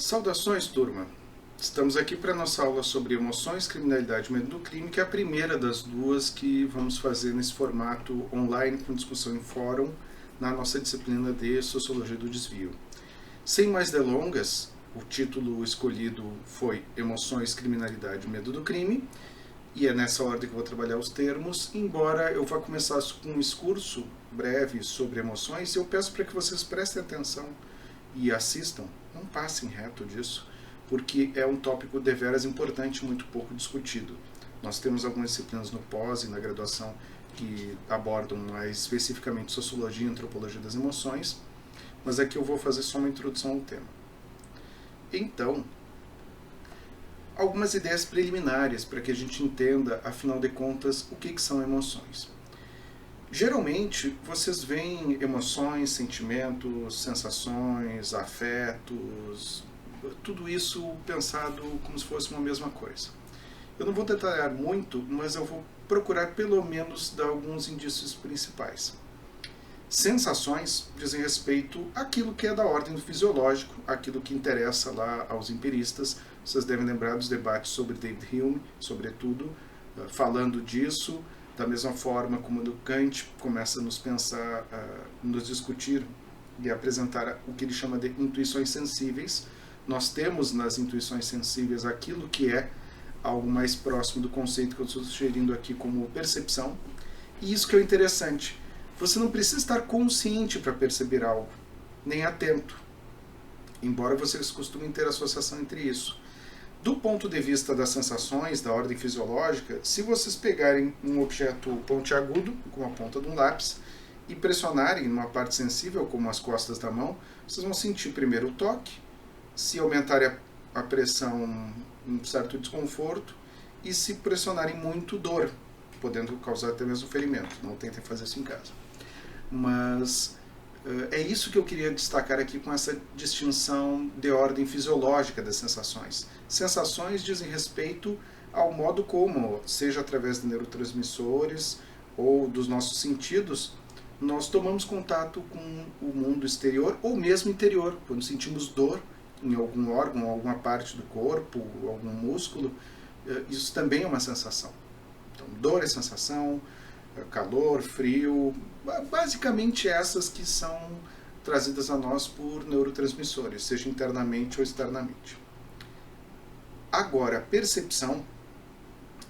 Saudações, turma! Estamos aqui para a nossa aula sobre emoções, criminalidade e medo do crime, que é a primeira das duas que vamos fazer nesse formato online com discussão em fórum na nossa disciplina de Sociologia do Desvio. Sem mais delongas, o título escolhido foi Emoções, Criminalidade e Medo do Crime, e é nessa ordem que eu vou trabalhar os termos, embora eu vá começar com um discurso breve sobre emoções, eu peço para que vocês prestem atenção e assistam, não passem reto disso, porque é um tópico deveras importante, muito pouco discutido. Nós temos algumas disciplinas no pós e na graduação que abordam mais especificamente sociologia e antropologia das emoções, mas aqui eu vou fazer só uma introdução ao tema. Então, algumas ideias preliminares para que a gente entenda, afinal de contas, o que são emoções. Geralmente, vocês veem emoções, sentimentos, sensações, afetos, tudo isso pensado como se fosse uma mesma coisa. Eu não vou detalhar muito, mas eu vou procurar pelo menos dar alguns indícios principais. Sensações dizem respeito àquilo que é da ordem do fisiológico, aquilo que interessa lá aos empiristas. Vocês devem lembrar dos debates sobre David Hume, sobretudo, falando disso, da mesma forma como o Kant começa a nos pensar, nos discutir e apresentar o que ele chama de intuições sensíveis. Nós temos nas intuições sensíveis aquilo que é algo mais próximo do conceito que eu estou sugerindo aqui como percepção. E isso que é interessante. Você não precisa estar consciente para perceber algo, nem atento, embora vocês costumem ter associação entre isso. Do ponto de vista das sensações, da ordem fisiológica, se vocês pegarem um objeto pontiagudo, com a ponta de um lápis, e pressionarem numa parte sensível, como as costas da mão, vocês vão sentir primeiro o toque, se aumentarem a pressão, um certo desconforto, e se pressionarem muito, dor, podendo causar até mesmo ferimento. Não tentem fazer isso em casa. Mas é isso que eu queria destacar aqui com essa distinção de ordem fisiológica das sensações. Sensações dizem respeito ao modo como, seja através de neurotransmissores ou dos nossos sentidos, nós tomamos contato com o mundo exterior ou mesmo interior. Quando sentimos dor em algum órgão, alguma parte do corpo, algum músculo, isso também é uma sensação. Então, dor é sensação, calor, frio, basicamente essas que são trazidas a nós por neurotransmissores, seja internamente ou externamente. Agora, a percepção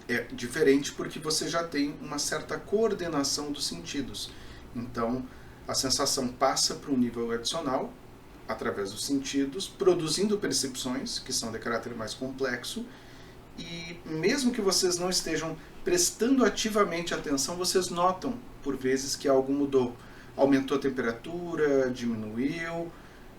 é diferente porque você já tem uma certa coordenação dos sentidos. Então, a sensação passa para um nível adicional, através dos sentidos, produzindo percepções, que são de caráter mais complexo, e mesmo que vocês não estejam prestando ativamente atenção, vocês notam, por vezes, que algo mudou. Aumentou a temperatura, diminuiu,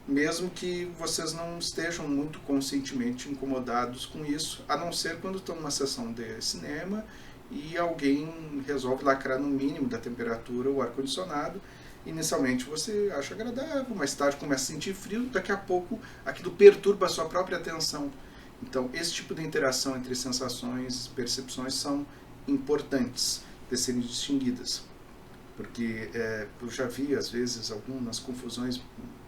mesmo que vocês não estejam muito conscientemente incomodados com isso, a não ser quando estão numa sessão de cinema e alguém resolve lacrar no mínimo da temperatura o ar-condicionado. Inicialmente você acha agradável, mais tarde começa a sentir frio, daqui a pouco aquilo perturba a sua própria atenção. Então, esse tipo de interação entre sensações e percepções são importantes de serem distinguidas, porque eu já vi, às vezes, algumas confusões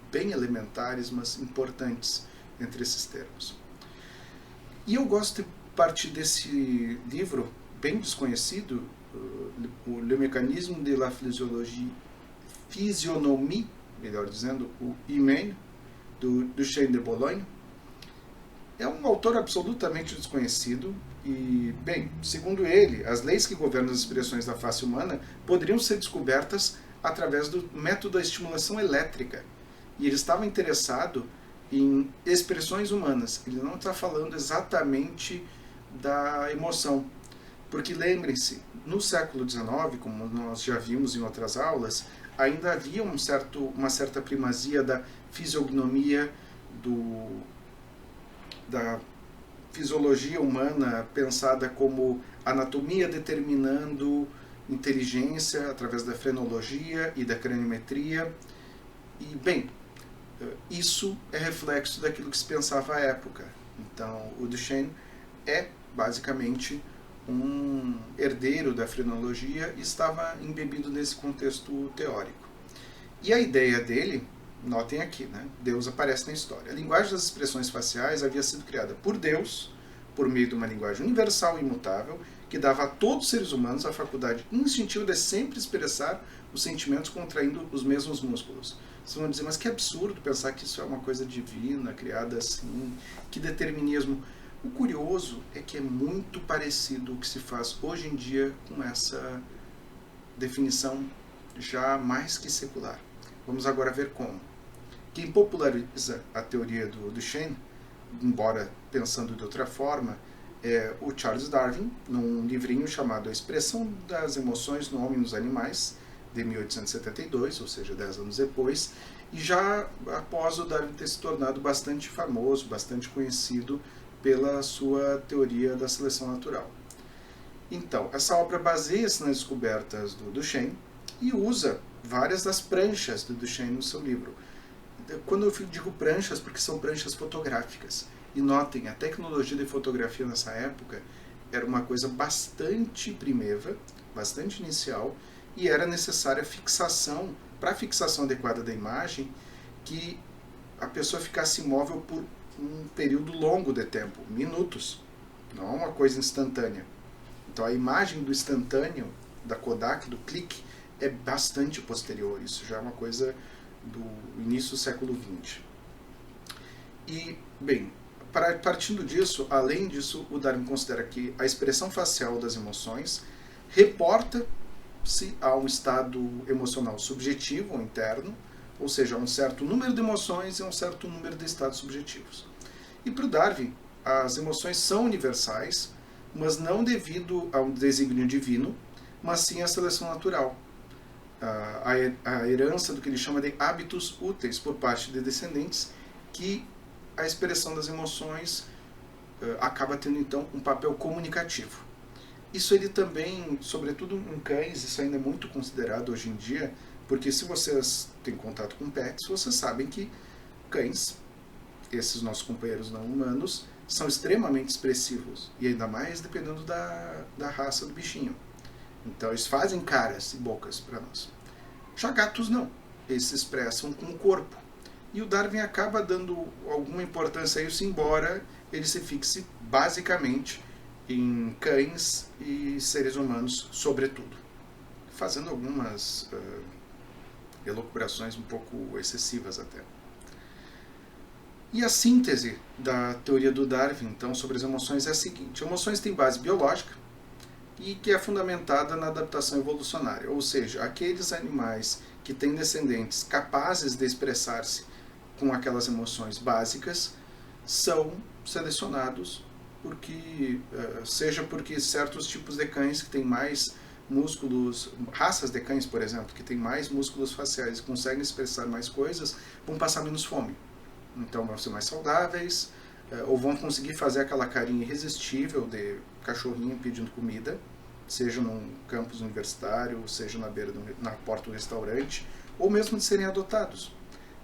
bem elementares, mas importantes entre esses termos. E eu gosto de partir desse livro, bem desconhecido, o Le Mécanisme de la Physionomie, melhor dizendo, o Hymen, do Duchesne de Boulogne. É um autor absolutamente desconhecido e, bem, segundo ele, as leis que governam as expressões da face humana poderiam ser descobertas através do método da estimulação elétrica. E ele estava interessado em expressões humanas. Ele não está falando exatamente da emoção. Porque lembrem-se, no século XIX, como nós já vimos em outras aulas, ainda havia uma certa primazia da fisiognomia, da fisiologia humana pensada como anatomia determinando inteligência através da frenologia e da craniometria. E, bem, isso é reflexo daquilo que se pensava à época. Então, o Duchesne é basicamente um herdeiro da frenologia e estava embebido nesse contexto teórico. E a ideia dele notem aqui, né? Deus aparece na história. A linguagem das expressões faciais havia sido criada por Deus, por meio de uma linguagem universal e imutável, que dava a todos os seres humanos a faculdade instintiva de sempre expressar os sentimentos contraindo os mesmos músculos. Vocês vão dizer, mas que absurdo pensar que isso é uma coisa divina, criada assim, que determinismo. O curioso é que é muito parecido o que se faz hoje em dia com essa definição já mais que secular. Vamos agora ver como. Quem populariza a teoria do Duchenne, embora pensando de outra forma, é o Charles Darwin, num livrinho chamado A Expressão das Emoções no Homem e nos Animais, de 1872, ou seja, 10 anos depois, e já após o Darwin ter se tornado bastante famoso, bastante conhecido pela sua teoria da seleção natural. Então, essa obra baseia-se nas descobertas do Duchenne e usa várias das pranchas do Duchenne no seu livro. Quando eu digo pranchas, porque são pranchas fotográficas. E notem, a tecnologia de fotografia nessa época era uma coisa bastante primeva, bastante inicial, e era necessária fixação, para a fixação adequada da imagem, que a pessoa ficasse imóvel por um período longo de tempo, minutos, não é uma coisa instantânea. Então a imagem do instantâneo, da Kodak, do clique, é bastante posterior, isso já é uma coisa do início do século XX. E, bem, partindo disso, além disso, o Darwin considera que a expressão facial das emoções reporta-se a um estado emocional subjetivo ou interno, ou seja, a um certo número de emoções e a um certo número de estados subjetivos. E para o Darwin, as emoções são universais, mas não devido a um desígnio divino, mas sim à seleção natural. A herança do que ele chama de hábitos úteis por parte de descendentes, que a expressão das emoções acaba tendo então um papel comunicativo. Isso ele também, sobretudo em cães, isso ainda é muito considerado hoje em dia, porque se vocês têm contato com pets, vocês sabem que cães, esses nossos companheiros não humanos, são extremamente expressivos, e ainda mais dependendo da raça do bichinho. Então eles fazem caras e bocas para nós. Já gatos não, eles se expressam com o corpo. E o Darwin acaba dando alguma importância a isso, embora ele se fixe basicamente em cães e seres humanos, sobretudo, fazendo algumas elucubrações um pouco excessivas até. E a síntese da teoria do Darwin, então, sobre as emoções é a seguinte: emoções têm base biológica e que é fundamentada na adaptação evolucionária, ou seja, aqueles animais que têm descendentes capazes de expressar-se com aquelas emoções básicas são selecionados porque, seja porque certos tipos de cães que têm mais músculos, raças de cães, por exemplo, que têm mais músculos faciais e conseguem expressar mais coisas, vão passar menos fome. Então vão ser mais saudáveis, ou vão conseguir fazer aquela carinha irresistível de cachorrinho pedindo comida, seja num campus universitário, seja na porta do restaurante, ou mesmo de serem adotados.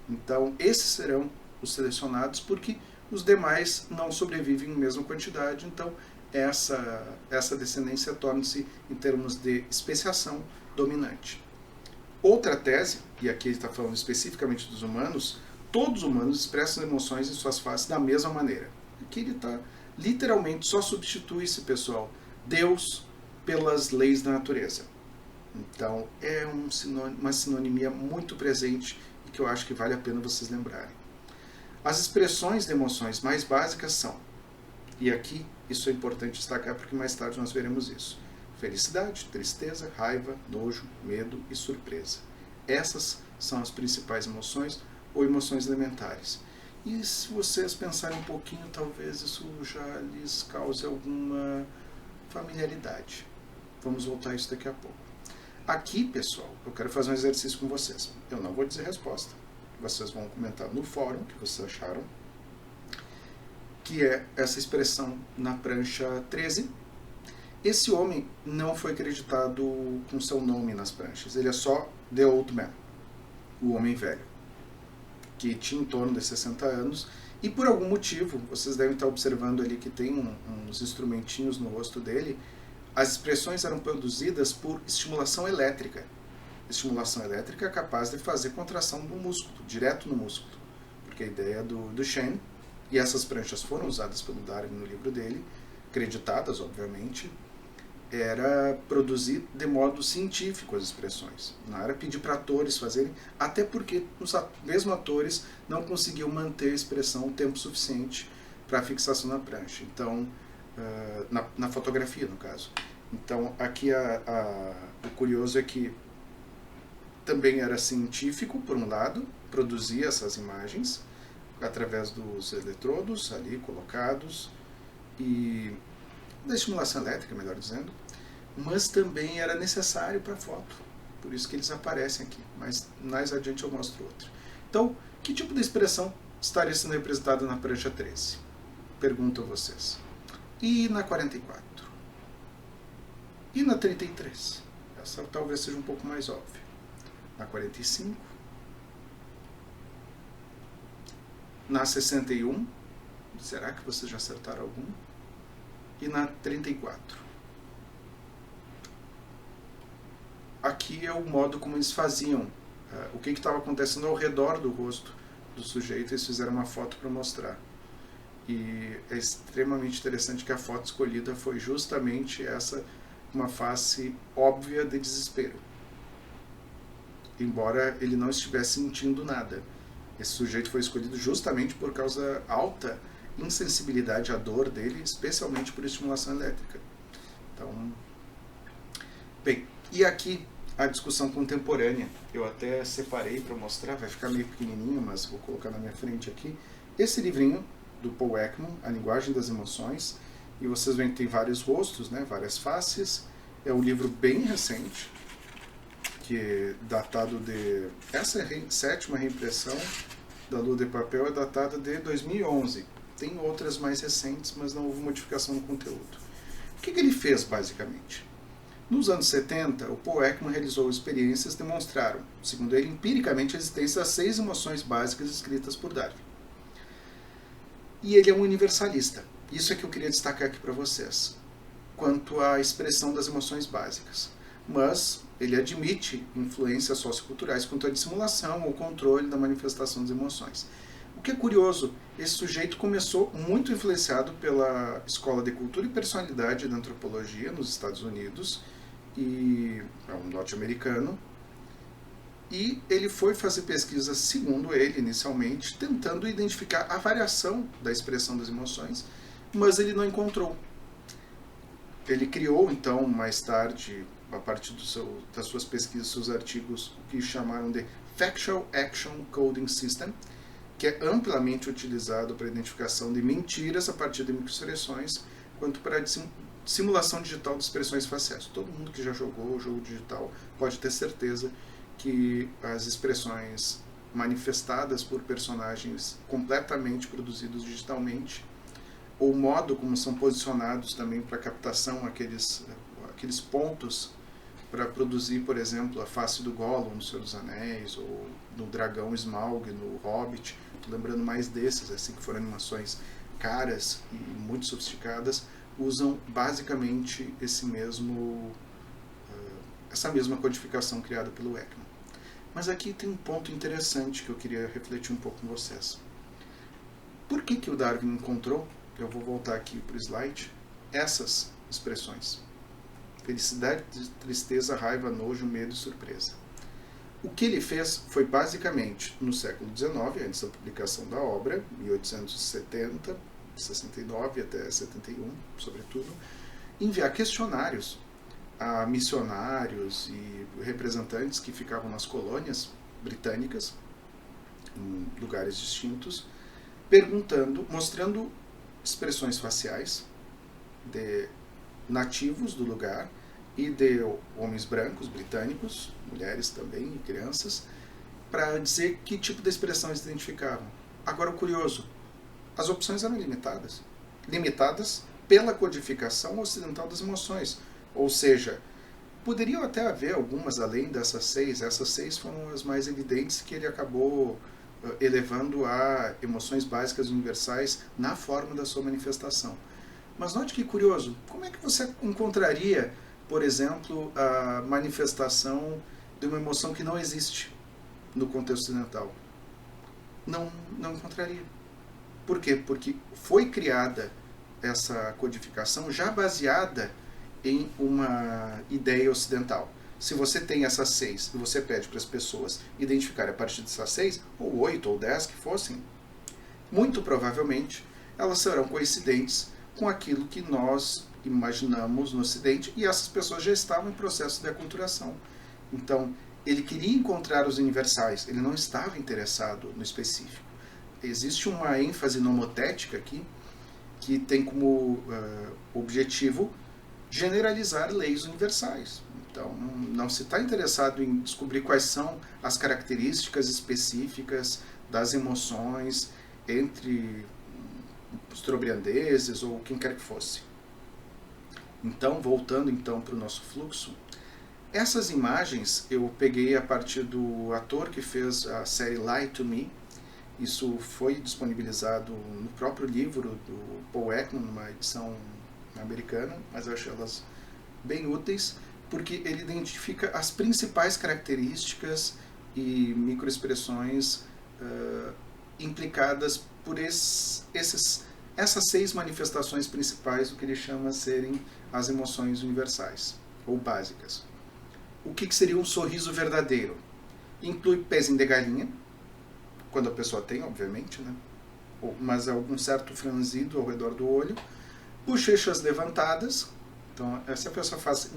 Então esses serão os selecionados porque os demais não sobrevivem em mesma quantidade, então essa descendência torna-se, em termos de especiação, dominante. Outra tese, e aqui ele está falando especificamente dos humanos, todos os humanos expressam emoções em suas faces da mesma maneira. Aqui ele está, literalmente, só substitui esse pessoal, Deus, pelas leis da natureza. Então, é uma sinonimia muito presente e que eu acho que vale a pena vocês lembrarem. As expressões de emoções mais básicas são, e aqui isso é importante destacar porque mais tarde nós veremos isso: felicidade, tristeza, raiva, nojo, medo e surpresa. Essas são as principais emoções ou emoções elementares. E se vocês pensarem um pouquinho, talvez isso já lhes cause alguma familiaridade. Vamos voltar a isso daqui a pouco. Aqui, pessoal, eu quero fazer um exercício com vocês. Eu não vou dizer resposta. Vocês vão comentar no fórum o que vocês acharam, que é essa expressão na prancha 13. Esse homem não foi acreditado com seu nome nas pranchas, ele é só The Old Man, o homem velho, que tinha em torno de 60 anos, e por algum motivo, vocês devem estar observando ali que tem uns instrumentinhos no rosto dele, as expressões eram produzidas por estimulação elétrica. estimulação elétrica capaz de fazer contração do músculo, direto no músculo. Porque a ideia do Shane, e essas pranchas foram usadas pelo Darwin no livro dele, creditadas, obviamente, era produzir de modo científico as expressões. Não era pedir para atores fazerem, até porque os mesmos atores não conseguiam manter a expressão o tempo suficiente para a fixação na prancha. Então, na fotografia, no caso. Então, aqui o curioso é que também era científico, por um lado, produzia essas imagens através dos eletrodos ali colocados e da estimulação elétrica, melhor dizendo, mas também era necessário para a foto. Por isso que eles aparecem aqui, mas mais adiante eu mostro outro. Então, que tipo de expressão estaria sendo representada na prancha 13? Pergunto a vocês. E na 44? E na 33? Essa talvez seja um pouco mais óbvia. Na 45? Na 61? Será que vocês já acertaram algum? E na 34? Aqui é o modo como eles faziam, o que estava acontecendo ao redor do rosto do sujeito. Eles fizeram uma foto para mostrar. E é extremamente interessante que a foto escolhida foi justamente essa, uma face óbvia de desespero. Embora ele não estivesse sentindo nada. Esse sujeito foi escolhido justamente por causa da alta insensibilidade à dor dele, especialmente por estimulação elétrica. Então, bem, e aqui a discussão contemporânea. Eu até separei para mostrar, vai ficar meio pequenininho, mas vou colocar na minha frente aqui. Esse livrinho do Paul Ekman, A Linguagem das Emoções, e vocês veem que tem vários rostos, né, várias faces. É um livro bem recente, que é datado de... Essa é a 7ª reimpressão da Lua de Papel, é datada de 2011. Tem outras mais recentes, mas não houve modificação no conteúdo. O que ele fez, basicamente? Nos anos 70, o Paul Ekman realizou experiências que demonstraram, segundo ele, empiricamente a existência das 6 emoções básicas escritas por Darwin. E ele é um universalista. Isso é que eu queria destacar aqui para vocês, quanto à expressão das emoções básicas. Mas ele admite influências socioculturais quanto à dissimulação ou controle da manifestação das emoções. O que é curioso, esse sujeito começou muito influenciado pela Escola de Cultura e Personalidade da Antropologia nos Estados Unidos, e é um norte-americano, e ele foi fazer pesquisas, segundo ele, inicialmente, tentando identificar a variação da expressão das emoções, mas ele não encontrou. Ele criou, então, mais tarde, a partir das suas pesquisas, seus artigos, o que chamaram de Factual Action Coding System, que é amplamente utilizado para a identificação de mentiras a partir de microexpressões, quanto para a simulação digital de expressões faciais. Todo mundo que já jogou o jogo digital pode ter certeza que as expressões manifestadas por personagens completamente produzidos digitalmente, ou o modo como são posicionados também para captação, aqueles pontos para produzir, por exemplo, a face do Gollum no Senhor dos Anéis, ou do dragão Smaug no Hobbit. Estou lembrando mais desses, assim, que foram animações caras e muito sofisticadas, usam basicamente essa mesma codificação criada pelo Ekman. Mas aqui tem um ponto interessante que eu queria refletir um pouco com vocês. Por que o Darwin encontrou, eu vou voltar aqui para o slide, essas expressões? Felicidade, tristeza, raiva, nojo, medo e surpresa. O que ele fez foi basicamente, no século XIX, antes da publicação da obra, 1870, 69 até 71, sobretudo, enviar questionários a missionários e representantes que ficavam nas colônias britânicas, em lugares distintos, perguntando, mostrando expressões faciais de nativos do lugar e de homens brancos britânicos, mulheres também e crianças, para dizer que tipo de expressão eles identificavam. Agora, o curioso, as opções eram limitadas pela codificação ocidental das emoções, ou seja, poderiam até haver algumas além dessas 6, essas 6 foram as mais evidentes que ele acabou elevando a emoções básicas universais na forma da sua manifestação. Mas note que curioso, como é que você encontraria, por exemplo, a manifestação de uma emoção que não existe no contexto ocidental? Não encontraria. Por quê? Porque foi criada essa codificação já baseada em uma ideia ocidental. Se você tem essas 6 e você pede para as pessoas identificarem a partir dessas 6, ou 8 ou 10 que fossem, muito provavelmente elas serão coincidentes com aquilo que nós imaginamos no Ocidente, e essas pessoas já estavam em processo de aculturação. Então, ele queria encontrar os universais, ele não estava interessado no específico. Existe uma ênfase nomotética aqui, que tem como objetivo generalizar leis universais. Então, não se está interessado em descobrir quais são as características específicas das emoções entre os trobriandeses ou quem quer que fosse. Então, voltando então para o nosso fluxo, essas imagens eu peguei a partir do ator que fez a série Lie to Me. Isso foi disponibilizado no próprio livro do Paul Ekman, numa edição americana, mas eu achei elas bem úteis, porque ele identifica as principais características e microexpressões implicadas por essas 6 manifestações principais, o que ele chama serem as emoções universais, ou básicas. O que seria um sorriso verdadeiro? Inclui pezinho de galinha, quando a pessoa tem, obviamente, né? Mas algum certo franzido ao redor do olho, bochechas levantadas. Então, se a pessoa faz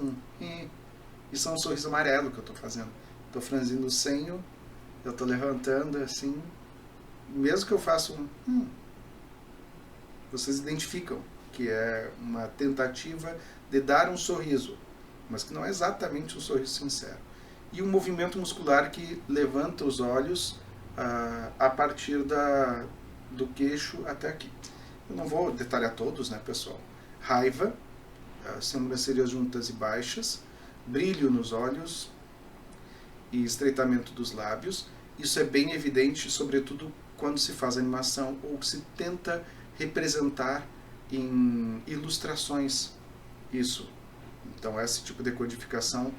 isso é um sorriso amarelo que eu estou fazendo. Estou franzindo o senho, eu estou levantando assim, mesmo que eu faça vocês identificam que é uma tentativa de dar um sorriso, mas que não é exatamente um sorriso sincero. E um movimento muscular que levanta os olhos a partir do queixo até aqui. Eu não vou detalhar todos, né, pessoal? Raiva, sobrancelhas juntas e baixas, brilho nos olhos e estreitamento dos lábios. Isso é bem evidente, sobretudo quando se faz animação ou se tenta representar em ilustrações isso. Então, esse tipo de codificação,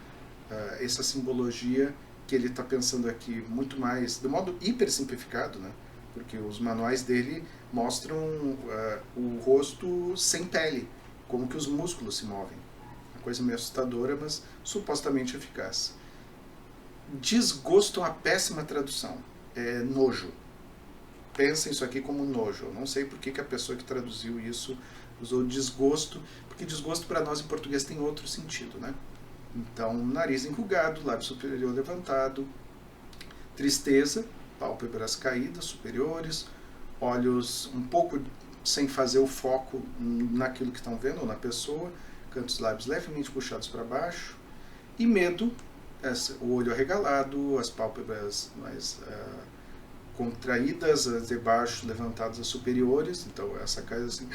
essa simbologia que ele está pensando aqui muito mais, de modo hiper simplificado, né? Porque os manuais dele mostram o rosto sem pele, como que os músculos se movem. Uma coisa meio assustadora, mas supostamente eficaz. Desgosto é uma péssima tradução. É nojo. Pensem isso aqui como nojo. Eu não sei por que a pessoa que traduziu isso usou desgosto, porque desgosto para nós em português tem outro sentido, né? Então, nariz enrugado, lábio superior levantado, tristeza, pálpebras caídas, superiores, olhos um pouco sem fazer o foco naquilo que estão vendo ou na pessoa, cantos dos lábios levemente puxados para baixo, e medo, o olho arregalado, as pálpebras mais contraídas, as de baixo levantadas, as superiores, então essa coisa assim,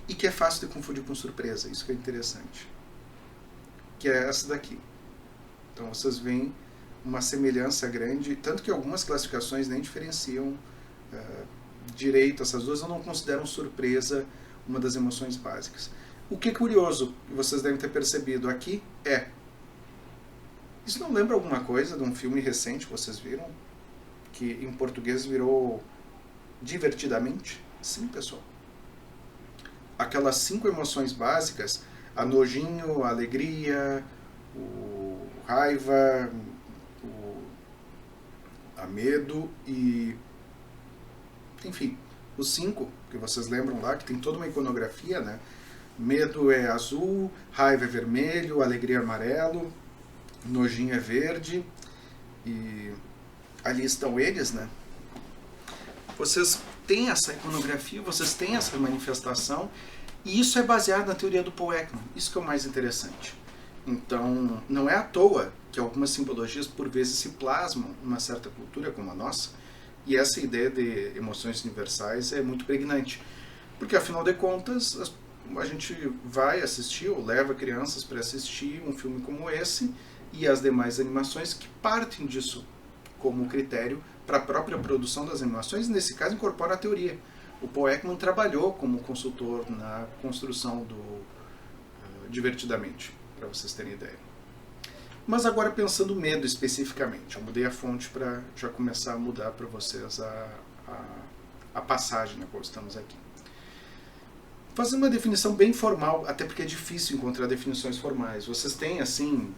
e que é fácil de confundir com surpresa, isso que é interessante, que é essa daqui. Então vocês veem uma semelhança grande, tanto que algumas classificações nem diferenciam direito essas duas. Eu não considero surpresa uma das emoções básicas. O que é curioso, e vocês devem ter percebido aqui, isso não lembra alguma coisa de um filme recente que vocês viram? Que em português virou Divertidamente? Sim, pessoal. Aquelas 5 emoções básicas, a nojinho, a alegria, o raiva, a medo e... enfim, os 5 que vocês lembram lá, que tem toda uma iconografia, né? Medo é azul, raiva é vermelho, alegria é amarelo, nojinho é verde, e ali estão eles, né? Vocês têm essa iconografia, vocês têm essa manifestação, e isso é baseado na teoria do Paul Ekman. Isso que é o mais interessante. Então, não é à toa que algumas simbologias por vezes se plasmam numa certa cultura como a nossa, e essa ideia de emoções universais é muito pregnante. Porque, afinal de contas, a gente vai assistir ou leva crianças para assistir um filme como esse e as demais animações que partem disso como critério para a própria produção das animações, e nesse caso incorpora a teoria. O Paul Ekman trabalhou como consultor na construção do Divertidamente, para vocês terem ideia. Mas agora pensando medo especificamente, eu mudei a fonte para já começar a mudar para vocês a passagem na qual estamos aqui. Fazendo uma definição bem formal, até porque é difícil encontrar definições formais. Vocês têm, assim,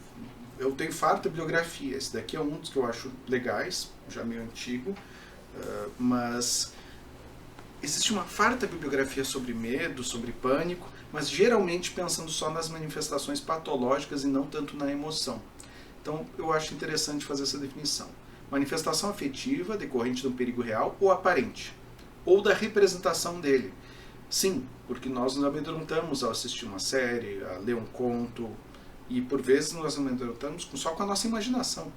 eu tenho farta bibliografia. Esse daqui é um dos que eu acho legais, já meio antigo, mas existe uma farta bibliografia sobre medo, sobre pânico, mas geralmente pensando só nas manifestações patológicas e não tanto na emoção. Então eu acho interessante fazer essa definição. Manifestação afetiva decorrente de um perigo real ou aparente, ou da representação dele. Sim, porque nós nos amedrontamos ao assistir uma série, a ler um conto, e por vezes nós nos amedrontamos só com a nossa imaginação.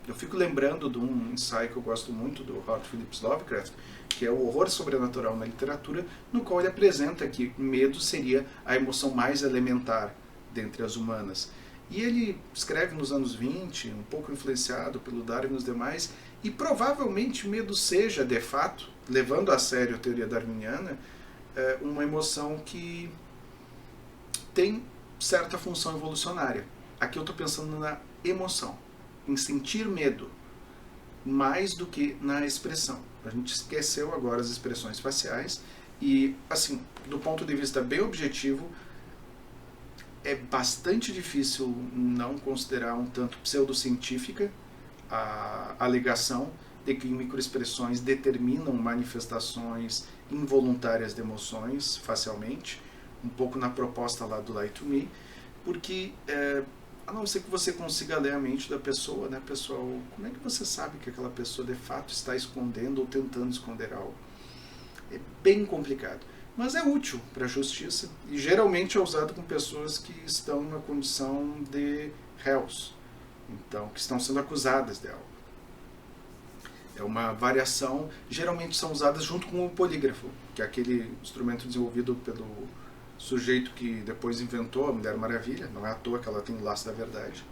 Eu fico lembrando de um ensaio que eu gosto muito, do Howard Phillips Lovecraft, que é o horror sobrenatural na literatura, no qual ele apresenta que medo seria a emoção mais elementar dentre as humanas. E ele escreve nos anos 20, um pouco influenciado pelo Darwin e os demais, e provavelmente medo seja, de fato, levando a sério a teoria darwiniana, uma emoção que tem certa função evolucionária. Aqui eu estou pensando na emoção, em sentir medo, mais do que na expressão. A gente esqueceu agora as expressões faciais e, assim, do ponto de vista bem objetivo, é bastante difícil não considerar um tanto pseudocientífica a alegação de que microexpressões determinam manifestações involuntárias de emoções facialmente, um pouco na proposta lá do Lie to Me, porque a não ser que você consiga ler a mente da pessoa, né, pessoal, como é que você sabe que aquela pessoa de fato está escondendo ou tentando esconder algo? É bem complicado, mas é útil para a justiça e geralmente é usado com pessoas que estão na condição de réus, então, que estão sendo acusadas de algo. É uma variação, geralmente são usadas junto com o polígrafo, que é aquele instrumento desenvolvido pelo sujeito que depois inventou a Mulher Maravilha, não é à toa que ela tem o laço da verdade,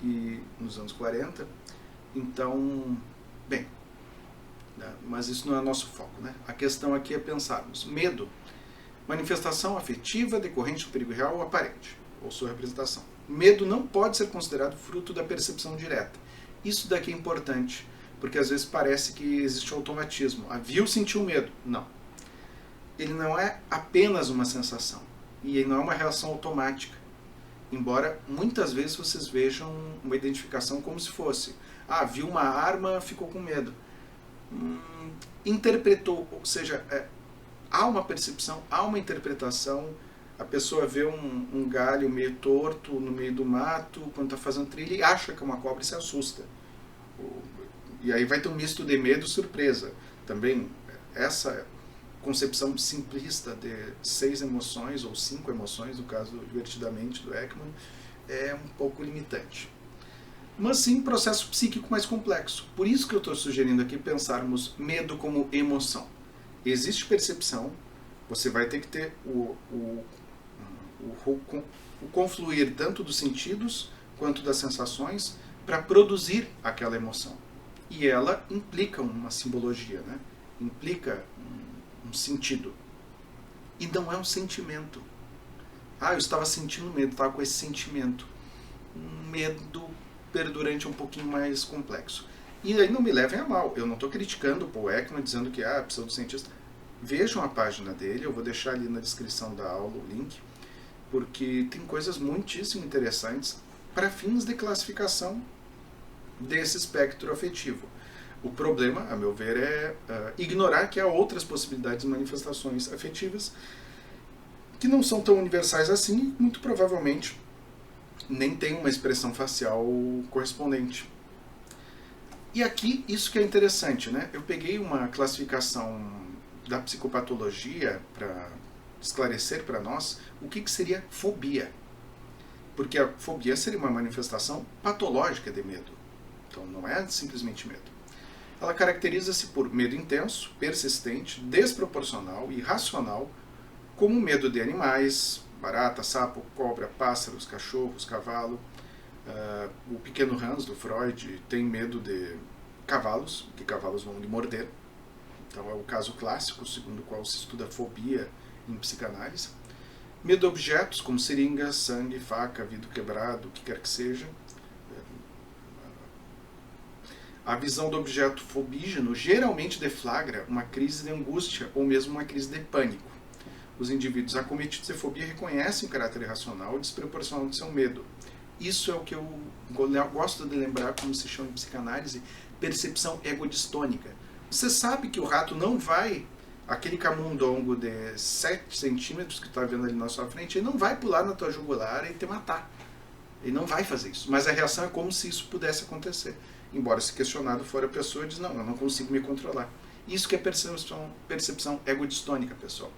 e nos anos 40. Então, bem, né, mas isso não é nosso foco, né? A questão aqui é pensarmos, medo, manifestação afetiva decorrente do perigo real ou aparente, ou sua representação. Medo não pode ser considerado fruto da percepção direta. Isso daqui é importante, porque às vezes parece que existe um automatismo. Viu, sentiu medo. Não. Ele não é apenas uma sensação. E ele não é uma reação automática. Embora muitas vezes vocês vejam uma identificação como se fosse: viu uma arma, ficou com medo. Interpretou, ou seja, há uma percepção, há uma interpretação. A pessoa vê um galho meio torto no meio do mato, quando está fazendo trilha, e acha que é uma cobra e se assusta. E aí vai ter um misto de medo e surpresa. Também, essa concepção simplista de 6 emoções, ou 5 emoções, no caso Divertidamente, do Ekman, é um pouco limitante. Mas sim, processo psíquico mais complexo. Por isso que eu estou sugerindo aqui pensarmos medo como emoção. Existe percepção, você vai ter que ter o confluir tanto dos sentidos quanto das sensações para produzir aquela emoção. E ela implica uma simbologia, né? Implica um sentido. E não é um sentimento. Eu estava sentindo medo, estava com esse sentimento. Um medo perdurante um pouquinho mais complexo. E aí não me levem a mal, eu não estou criticando o Paul Ekman dizendo que pseudocientista. Vejam a página dele, eu vou deixar ali na descrição da aula o link, porque tem coisas muitíssimo interessantes para fins de classificação desse espectro afetivo. O problema, a meu ver, é ignorar que há outras possibilidades de manifestações afetivas que não são tão universais assim e muito provavelmente nem tem uma expressão facial correspondente. E aqui, isso que é interessante, né? Eu peguei uma classificação da psicopatologia para esclarecer para nós o que seria fobia. Porque a fobia seria uma manifestação patológica de medo. Então não é simplesmente medo. Ela caracteriza-se por medo intenso, persistente, desproporcional e irracional, como medo de animais, barata, sapo, cobra, pássaros, cachorros, cavalo. O pequeno Hans, do Freud, tem medo de cavalos, que cavalos vão lhe morder. Então é o caso clássico, segundo o qual se estuda fobia em psicanálise. Medo de objetos como seringa, sangue, faca, vidro quebrado, o que quer que seja. A visão do objeto fobígeno geralmente deflagra uma crise de angústia ou mesmo uma crise de pânico. Os indivíduos acometidos de fobia reconhecem o caráter irracional e desproporcional do seu medo. Isso é o que eu gosto de lembrar, como se chama em psicanálise, percepção egodistônica. Você sabe que o rato não vai, aquele camundongo de 7 centímetros que está vendo ali na sua frente, ele não vai pular na tua jugular e te matar. Ele não vai fazer isso. Mas a reação é como se isso pudesse acontecer. Embora se questionado for a pessoa, diz, não, eu não consigo me controlar. Isso que é percepção egodistônica, pessoal.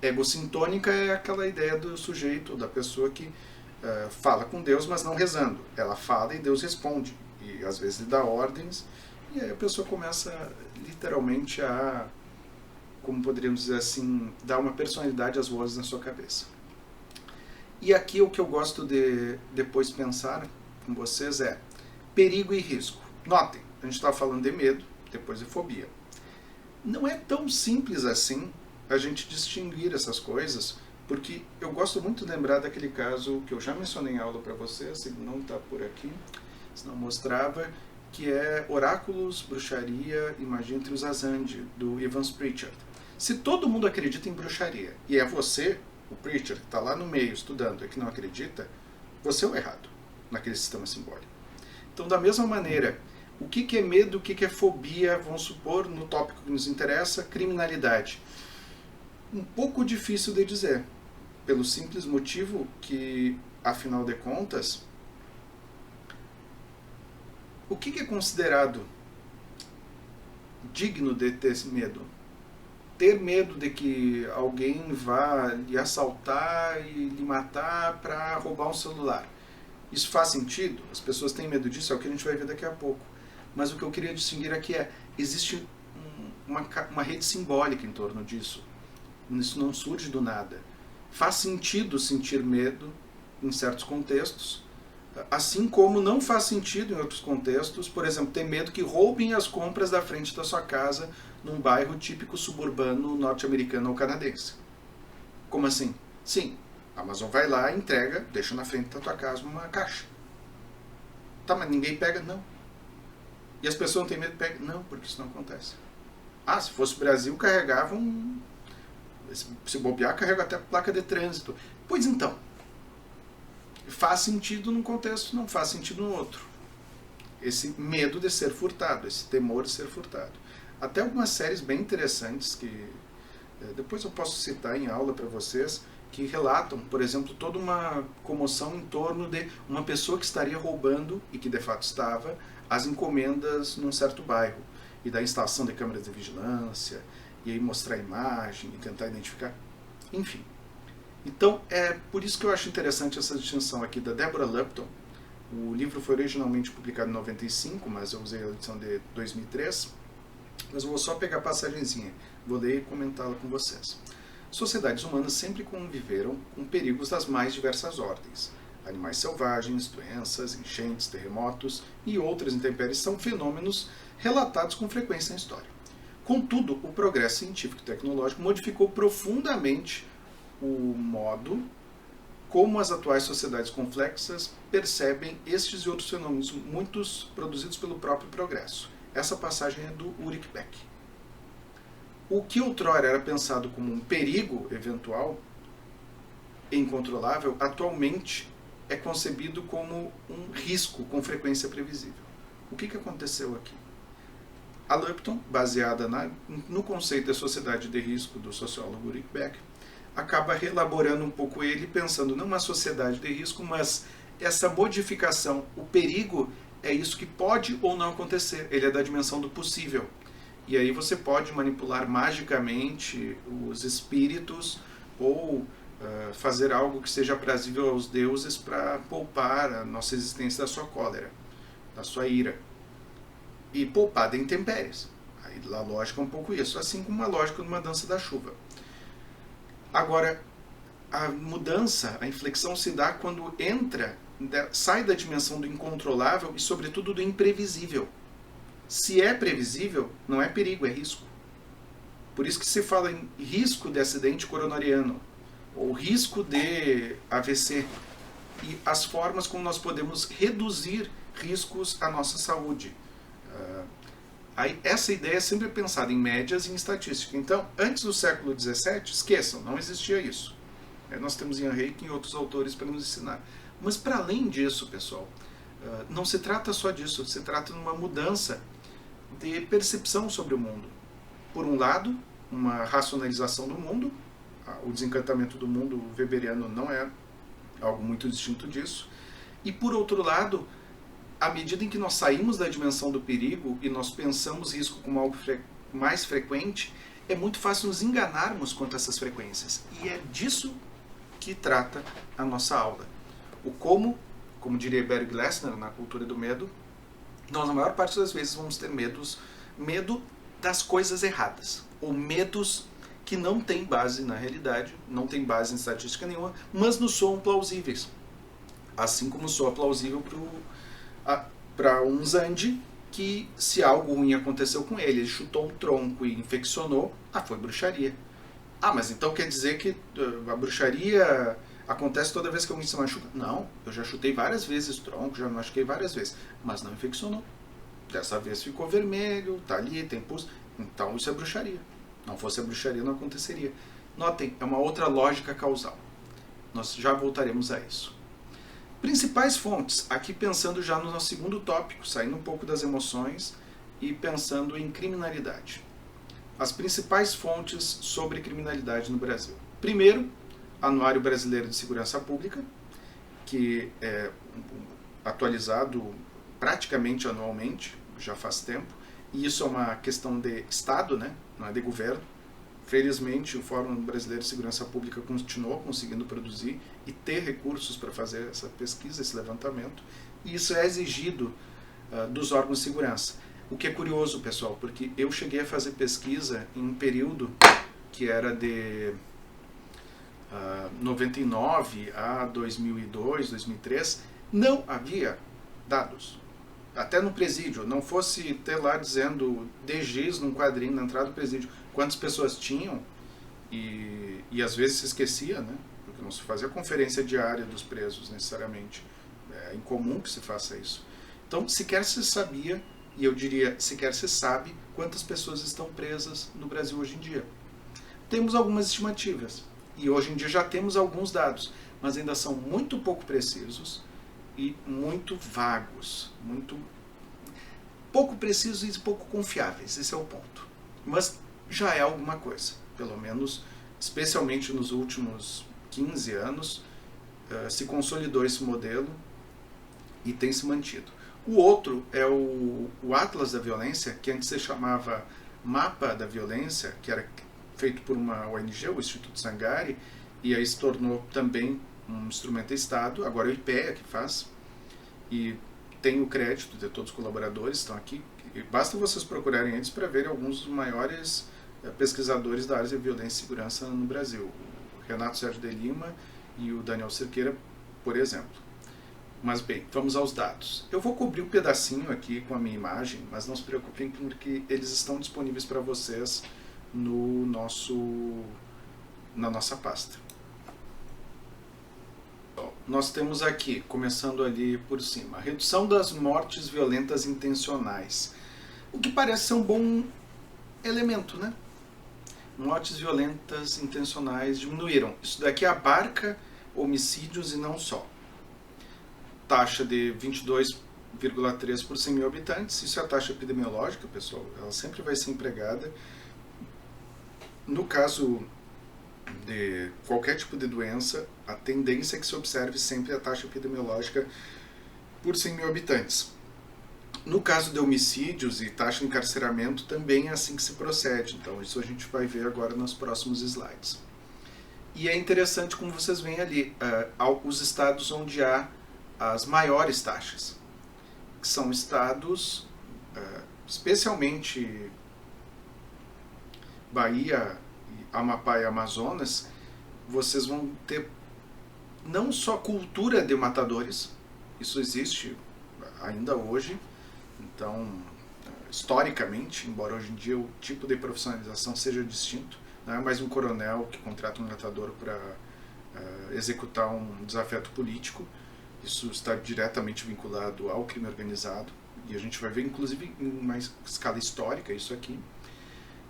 Egocintônica é aquela ideia do sujeito, da pessoa que fala com Deus, mas não rezando. Ela fala e Deus responde. E às vezes lhe dá ordens, e aí a pessoa começa literalmente a, como poderíamos dizer assim, dar uma personalidade às vozes na sua cabeça. E aqui o que eu gosto de depois pensar com vocês é perigo e risco. Notem, a gente estava falando de medo, depois de fobia. Não é tão simples assim a gente distinguir essas coisas, porque eu gosto muito de lembrar daquele caso que eu já mencionei em aula para vocês, ele não está por aqui, senão mostrava, que é Oráculos, Bruxaria e Magia entre os Azandi, do Evans Pritchard. Se todo mundo acredita em bruxaria, e é você, o Pritchard, que está lá no meio estudando e que não acredita, você é o errado naquele sistema simbólico. Então, da mesma maneira, o que é medo, o que é fobia, vamos supor, no tópico que nos interessa, criminalidade. Um pouco difícil de dizer, pelo simples motivo que, afinal de contas, o que é considerado digno de ter medo? Ter medo de que alguém vá lhe assaltar e lhe matar para roubar um celular. Isso faz sentido? As pessoas têm medo disso? É o que a gente vai ver daqui a pouco. Mas o que eu queria distinguir aqui é, existe uma rede simbólica em torno disso. Isso não surge do nada. Faz sentido sentir medo em certos contextos, assim como não faz sentido em outros contextos, por exemplo, ter medo que roubem as compras da frente da sua casa num bairro típico suburbano norte-americano ou canadense. Como assim? Sim, a Amazon vai lá, entrega, deixa na frente da tua casa uma caixa. Tá, mas ninguém pega? Não. E as pessoas não têm medo de pegar? Não, porque isso não acontece. Ah, se fosse o Brasil, carregavam, se bobear, carrega até placa de trânsito. Pois então, faz sentido num contexto, não faz sentido no outro. Esse medo de ser furtado, esse temor de ser furtado. Até algumas séries bem interessantes que depois eu posso citar em aula para vocês, que relatam, por exemplo, toda uma comoção em torno de uma pessoa que estaria roubando, e que de fato estava, as encomendas num certo bairro. E da instalação de câmeras de vigilância, e aí mostrar a imagem e tentar identificar. Enfim. Então, é por isso que eu acho interessante essa distinção aqui da Deborah Lupton. O livro foi originalmente publicado em 95, mas eu usei a edição de 2003. Mas eu vou só pegar a passagenzinha, vou ler e comentá-la com vocês. Sociedades humanas sempre conviveram com perigos das mais diversas ordens. Animais selvagens, doenças, enchentes, terremotos e outras intempéries são fenômenos relatados com frequência na história. Contudo, o progresso científico e tecnológico modificou profundamente o modo como as atuais sociedades complexas percebem estes e outros fenômenos, muitos produzidos pelo próprio progresso. Essa passagem é do Ulrich Beck. O que outrora era pensado como um perigo eventual e incontrolável, atualmente é concebido como um risco com frequência previsível. O que aconteceu aqui? A Lupton, baseada no conceito da sociedade de risco do sociólogo Ulrich Beck, acaba reelaborando um pouco ele, pensando não uma sociedade de risco, mas essa modificação, o perigo é isso que pode ou não acontecer, ele é da dimensão do possível. E aí você pode manipular magicamente os espíritos ou fazer algo que seja aprazível aos deuses para poupar a nossa existência da sua cólera, da sua ira. E poupar de intempéries. Aí a lógica é um pouco isso, assim como a lógica de uma dança da chuva. Agora, a mudança, a inflexão se dá quando sai da dimensão do incontrolável e, sobretudo, do imprevisível. Se é previsível, não é perigo, é risco. Por isso que se fala em risco de acidente coronariano, ou risco de AVC, e as formas como nós podemos reduzir riscos à nossa saúde. Aí, essa ideia é sempre pensada em médias e em estatística. Então, antes do século XVII, esqueçam, não existia isso. Nós temos Ian Hake e outros autores para nos ensinar. Mas, para além disso, pessoal, não se trata só disso, se trata de uma mudança de percepção sobre o mundo. Por um lado, uma racionalização do mundo, o desencantamento do mundo weberiano não é algo muito distinto disso, e por outro lado, à medida em que nós saímos da dimensão do perigo e nós pensamos risco como algo mais frequente, é muito fácil nos enganarmos quanto a essas frequências. E é disso que trata a nossa aula. O como diria Barry Glassner na Cultura do Medo, nós, na maior parte das vezes, vamos ter medo das coisas erradas, ou medos que não têm base na realidade, não têm base em estatística nenhuma, mas nos soam plausíveis. Assim como soa plausível para um Zandi, que se algo ruim aconteceu com ele, ele chutou um tronco e infeccionou, foi bruxaria. Mas então quer dizer que a bruxaria acontece toda vez que alguém se machuca? Não, eu já chutei várias vezes tronco, já machuquei várias vezes, mas não infeccionou. Dessa vez ficou vermelho, tá ali, tem pulso, então isso é bruxaria. Não fosse a bruxaria, não aconteceria. Notem, é uma outra lógica causal. Nós já voltaremos a isso. Principais fontes, aqui pensando já no nosso segundo tópico, saindo um pouco das emoções e pensando em criminalidade. As principais fontes sobre criminalidade no Brasil. Primeiro, Anuário Brasileiro de Segurança Pública, que é atualizado praticamente anualmente, já faz tempo, e isso é uma questão de Estado, né? Não é de governo. Felizmente, o Fórum Brasileiro de Segurança Pública continuou conseguindo produzir e ter recursos para fazer essa pesquisa, esse levantamento, e isso é exigido dos órgãos de segurança. O que é curioso, pessoal, porque eu cheguei a fazer pesquisa em um período que era de 99 a 2002, 2003, não havia dados. Até no presídio, não fosse ter lá dizendo DGs num quadrinho na entrada do presídio, quantas pessoas tinham, e às vezes se esquecia, né? Porque não se fazia conferência diária dos presos necessariamente. É incomum que se faça isso. Então, sequer se sabia, e eu diria, sequer se sabe quantas pessoas estão presas no Brasil hoje em dia. Temos algumas estimativas, e hoje em dia já temos alguns dados, mas ainda são muito pouco precisos e muito vagos, muito pouco precisos e pouco confiáveis, esse é o ponto. Mas já é alguma coisa, pelo menos, especialmente nos últimos 15 anos, se consolidou esse modelo e tem se mantido. O outro é o Atlas da Violência, que antes se chamava Mapa da Violência, que era feito por uma ONG, o Instituto Sangari, e aí se tornou também um instrumento de Estado, agora é o IPEA que faz, e tem o crédito de todos os colaboradores, estão aqui, e basta vocês procurarem eles para verem alguns dos maiores pesquisadores da área de violência e segurança no Brasil, o Renato Sérgio de Lima e o Daniel Cerqueira, por exemplo. Mas bem, vamos aos dados. Eu vou cobrir um pedacinho aqui com a minha imagem, mas não se preocupem porque eles estão disponíveis para vocês na nossa pasta. Nós temos aqui, começando ali por cima, a redução das mortes violentas intencionais. O que parece ser um bom elemento, né? Mortes violentas intencionais diminuíram. Isso daqui abarca homicídios e não só. Taxa de 22,3 por 100 mil habitantes. Isso é a taxa epidemiológica, pessoal. Ela sempre vai ser empregada. No caso de qualquer tipo de doença, a tendência é que se observe sempre a taxa epidemiológica por 100 mil habitantes. No caso de homicídios e taxa de encarceramento, também é assim que se procede. Então, isso a gente vai ver agora nos próximos slides. E é interessante, como vocês veem ali, os estados onde há as maiores taxas, que são estados, especialmente Bahia, Amapá e Amazonas, vocês vão ter não só cultura de matadores, isso existe ainda hoje, então, historicamente, embora hoje em dia o tipo de profissionalização seja distinto, não é mais um coronel que contrata um matador para executar um desafeto político, isso está diretamente vinculado ao crime organizado, e a gente vai ver inclusive em uma escala histórica isso aqui.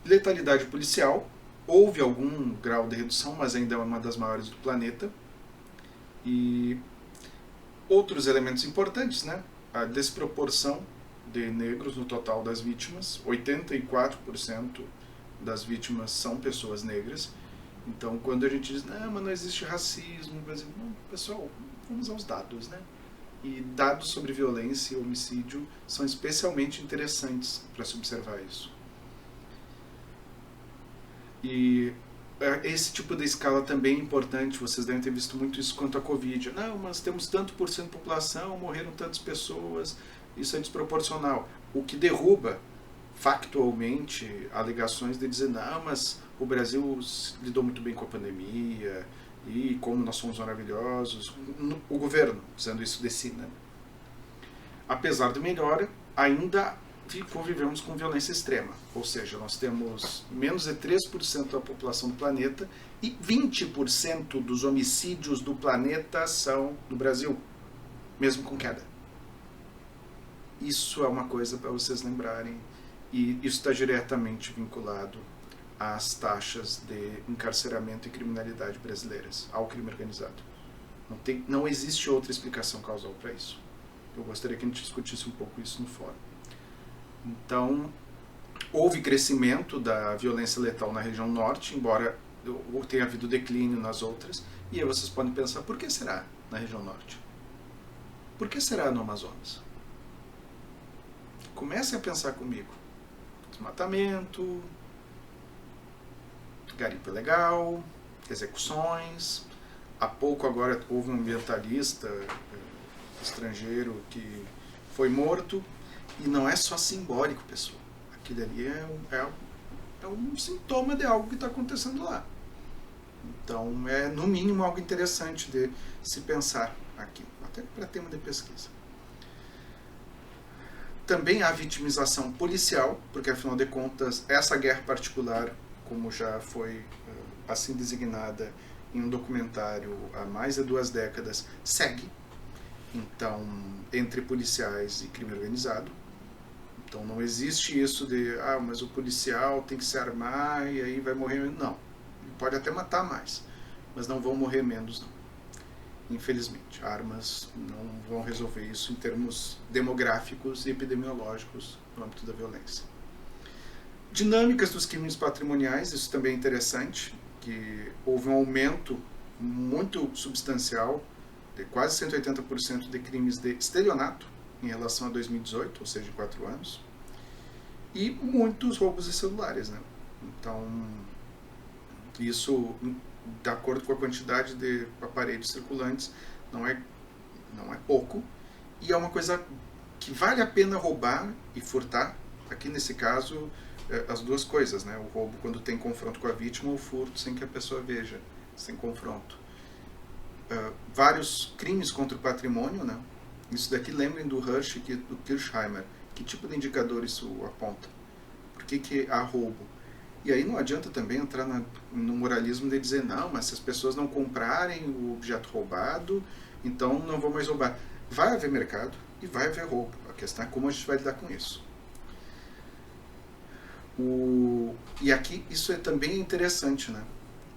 Letalidade policial, houve algum grau de redução, mas ainda é uma das maiores do planeta. E outros elementos importantes, né? A desproporção de negros no total das vítimas, 84% das vítimas são pessoas negras. Então, quando a gente diz, não, mas não existe racismo no Brasil, não, pessoal, vamos aos dados, né? E dados sobre violência e homicídio são especialmente interessantes para se observar isso. E esse tipo de escala também é importante, vocês devem ter visto muito isso quanto à Covid. Não, mas temos tanto por cento de população, morreram tantas pessoas, isso é desproporcional. O que derruba, factualmente, alegações de dizer, não, mas o Brasil lidou muito bem com a pandemia, e como nós somos maravilhosos. O governo, dizendo isso de si, né? Apesar de melhora, ainda convivemos com violência extrema, ou seja, nós temos menos de 3% da população do planeta e 20% dos homicídios do planeta são no Brasil, mesmo com queda. Isso é uma coisa para vocês lembrarem, e isso está diretamente vinculado às taxas de encarceramento e criminalidade brasileiras, ao crime organizado. Não existe outra explicação causal para isso. Eu gostaria que a gente discutisse um pouco isso no fórum. Então, houve crescimento da violência letal na região norte, embora tenha havido declínio nas outras. E aí vocês podem pensar, por que será na região norte? Por que será no Amazonas? Comecem a pensar comigo. Desmatamento, garimpo ilegal, execuções. Há pouco agora houve um ambientalista estrangeiro que foi morto. E não é só simbólico, pessoal. Aquilo ali é um sintoma de algo que está acontecendo lá. Então, é no mínimo algo interessante de se pensar aqui, até para tema de pesquisa. Também há vitimização policial, porque afinal de contas, essa guerra particular, como já foi assim designada em um documentário há mais de 2 décadas, segue. Então, entre policiais e crime organizado. Então não existe isso de, mas o policial tem que se armar e aí vai morrer menos. Não, pode até matar mais, mas não vão morrer menos, não. Infelizmente, armas não vão resolver isso em termos demográficos e epidemiológicos no âmbito da violência. Dinâmicas dos crimes patrimoniais, isso também é interessante, que houve um aumento muito substancial, de quase 180% de crimes de estelionato, em relação a 2018, ou seja, em 4 anos, e muitos roubos de celulares, né? Então, isso, de acordo com a quantidade de aparelhos circulantes, não é pouco, e é uma coisa que vale a pena roubar e furtar. Aqui nesse caso, as duas coisas, né? O roubo quando tem confronto com a vítima, ou o furto sem que a pessoa veja, sem confronto. Vários crimes contra o patrimônio, né? Isso daqui lembrem do Hirsch e do Kirchheimer. Que tipo de indicador isso aponta? Por que há roubo? E aí não adianta também entrar no moralismo de dizer, não, mas se as pessoas não comprarem o objeto roubado, então não vão mais roubar. Vai haver mercado e vai haver roubo. A questão é como a gente vai lidar com isso. E aqui isso é também interessante, né?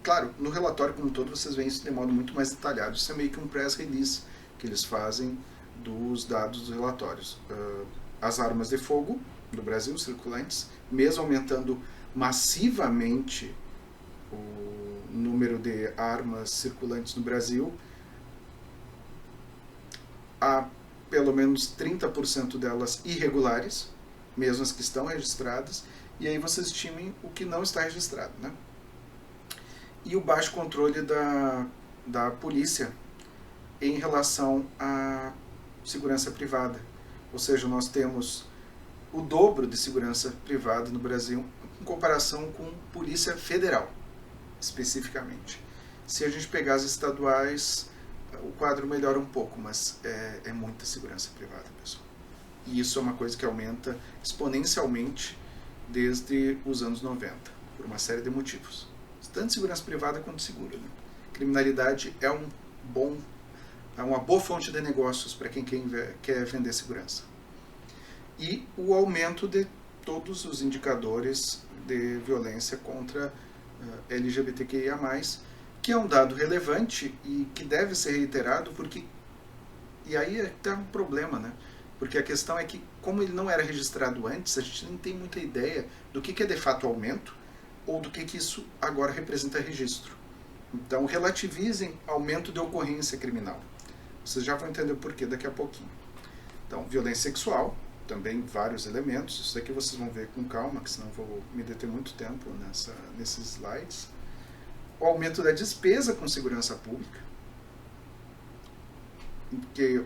Claro, no relatório como um todo vocês veem isso de modo muito mais detalhado. Isso é meio que um press release que eles fazem dos dados dos relatórios. As armas de fogo do Brasil, circulantes, mesmo aumentando massivamente o número de armas circulantes no Brasil, há pelo menos 30% delas irregulares, mesmo as que estão registradas, e aí vocês estimem o que não está registrado, né? E o baixo controle da polícia em relação à segurança privada. Ou seja, nós temos o dobro de segurança privada no Brasil em comparação com Polícia Federal, especificamente. Se a gente pegar as estaduais, o quadro melhora um pouco, mas é muita segurança privada, pessoal. E isso é uma coisa que aumenta exponencialmente desde os anos 90, por uma série de motivos. Tanto segurança privada quanto segura, né? Criminalidade é uma boa fonte de negócios para quem quer vender segurança. e o aumento de todos os indicadores de violência contra LGBTQIA+, que é um dado relevante e que deve ser reiterado, porque, e aí está um problema, né? Porque a questão é que, como ele não era registrado antes, a gente não tem muita ideia do que é de fato aumento ou do que isso agora representa registro. Então, relativizem aumento de ocorrência criminal. Vocês já vão entender o porquê daqui a pouquinho. Então, violência sexual, também vários elementos. Isso aqui vocês vão ver com calma, que senão vou me deter muito tempo nesses slides. O aumento da despesa com segurança pública.